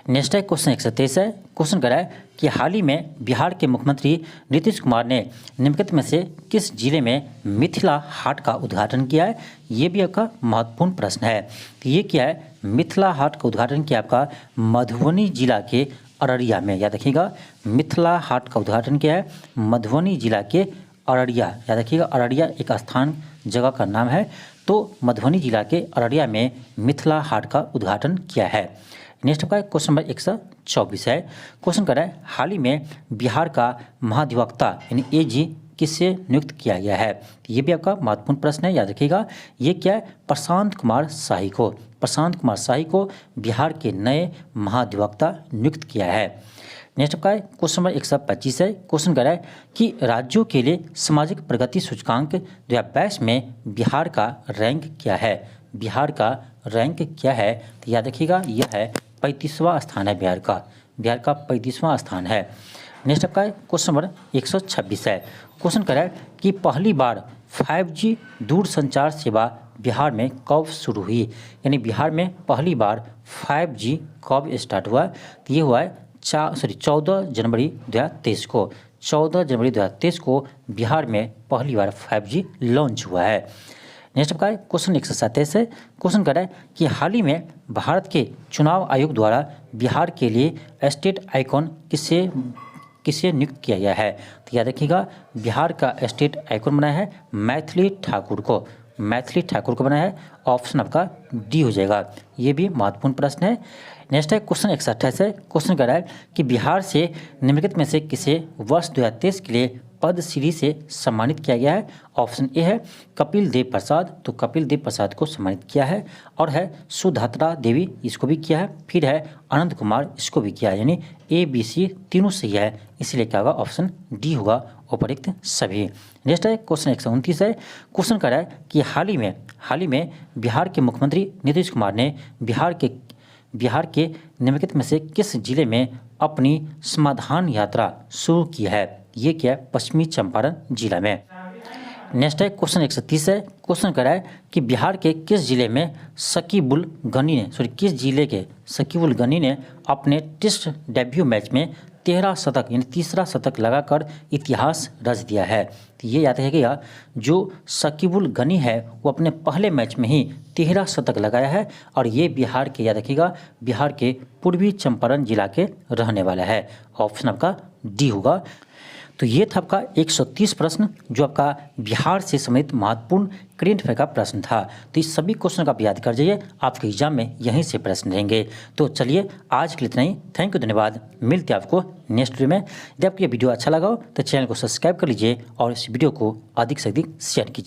नेक्स्ट है क्वेश्चन 123 है। क्वेश्चन करा है कि हाल ही में बिहार के मुख्यमंत्री नीतीश कुमार ने निम्नलिखित में से किस जिले में मिथिला हाट का उद्घाटन किया है? ये भी आपका महत्वपूर्ण प्रश्न है। तो ये क्या है, मिथिला हाट का उद्घाटन किया आपका मधुबनी जिला के अररिया में। याद रखिएगा मिथिला हाट का उद्घाटन किया है मधुबनी जिला के अररिया। याद रखिएगा अररिया एक स्थान जगह का नाम है, तो मधुबनी जिला के अररिया में मिथिला हाट का उद्घाटन किया है। नेक्स्ट आपका क्वेश्चन नंबर 124 है। क्वेश्चन कर रहा है हाल ही में बिहार का महाधिवक्ता यानी एजी किससे नियुक्त किया गया है? ये भी आपका महत्वपूर्ण प्रश्न है, याद रखिएगा ये क्या है, प्रशांत कुमार शाही को। प्रशांत कुमार शाही को बिहार के नए महाधिवक्ता नियुक्त किया है। नेक्स्ट आपका क्वेश्चन नंबर 125 है। क्वेश्चन कर रहा है कि राज्यों के लिए सामाजिक प्रगति सूचकांक 2022 में बिहार का रैंक क्या है? बिहार का रैंक क्या है? तो याद रखिएगा यह है 35वां स्थान है बिहार का 35वां स्थान है। नेक्स्ट आपका क्वेश्चन नंबर 126 है। क्वेश्चन कर रहा है कि पहली बार 5G दूरसंचार सेवा बिहार में कब शुरू हुई? यानी बिहार में पहली बार 5G कब स्टार्ट हुआ? तो ये हुआ है 14 जनवरी 2023 को। 14 जनवरी 2023 को बिहार में पहली बार 5G लॉन्च हुआ है। नेक्स्ट आपका क्वेश्चन 127 है। क्वेश्चन कर रहा है कि हाल ही में भारत के चुनाव आयोग द्वारा बिहार के लिए स्टेट आइकॉन किसे नियुक्त किया गया है? तो याद रखिएगा बिहार का स्टेट आइकॉन बनाया है मैथिली ठाकुर को बनाया है। ऑप्शन आपका डी हो जाएगा। ये भी महत्वपूर्ण प्रश्न है। नेक्स्ट है क्वेश्चन 128 है। क्वेश्चन कर रहा है कि बिहार से निम्नलिखित में से किसे वर्ष 2023 के लिए पद्मश्री से सम्मानित किया गया है? ऑप्शन ए है कपिल देव प्रसाद, तो कपिल देव प्रसाद को सम्मानित किया है। और है सुधात्रा देवी, इसको भी किया है। फिर है आनंद कुमार, इसको भी किया है। यानी ए बी सी तीनों सही है, इसलिए क्या होगा? ऑप्शन डी होगा उपरोक्त सभी। नेक्स्ट है क्वेश्चन 129 है। क्वेश्चन कर रहा है कि हाल ही में बिहार के मुख्यमंत्री नीतीश कुमार ने बिहार के निम्नलिखित में से किस जिले में अपनी समाधान यात्रा शुरू की है? ये क्या है? पश्चिमी चंपारण जिला में। नेक्स्ट है क्वेश्चन 130 है। क्वेश्चन कर रहा है कि बिहार के किस जिले में किस जिले के शकीबुल गनी ने अपने टेस्ट डेब्यू मैच में 13 शतक यानी तीसरा शतक लगाकर इतिहास रच दिया है? तो ये याद रखिएगा, जो शकीबुल गनी है वो अपने पहले मैच में ही 13 शतक लगाया है और ये बिहार के, याद रखिएगा, बिहार के पूर्वी चंपारण जिला के रहने वाला है। ऑप्शन आपका डी होगा। तो ये था आपका 130 प्रश्न जो आपका बिहार से संबंधित महत्वपूर्ण करेंट अफेयर का प्रश्न था। तो इस सभी क्वेश्चन का आप याद कर जाइए, आपके एग्जाम में यहीं से प्रश्न रहेंगे। तो चलिए आज के लिए इतना ही। थैंक यू, धन्यवाद। मिलते हैं आपको नेक्स्ट वीडियो में। यदि आपको ये वीडियो अच्छा लगा हो तो चैनल को सब्सक्राइब कर लीजिए और इस वीडियो को अधिक से अधिक शेयर कीजिए।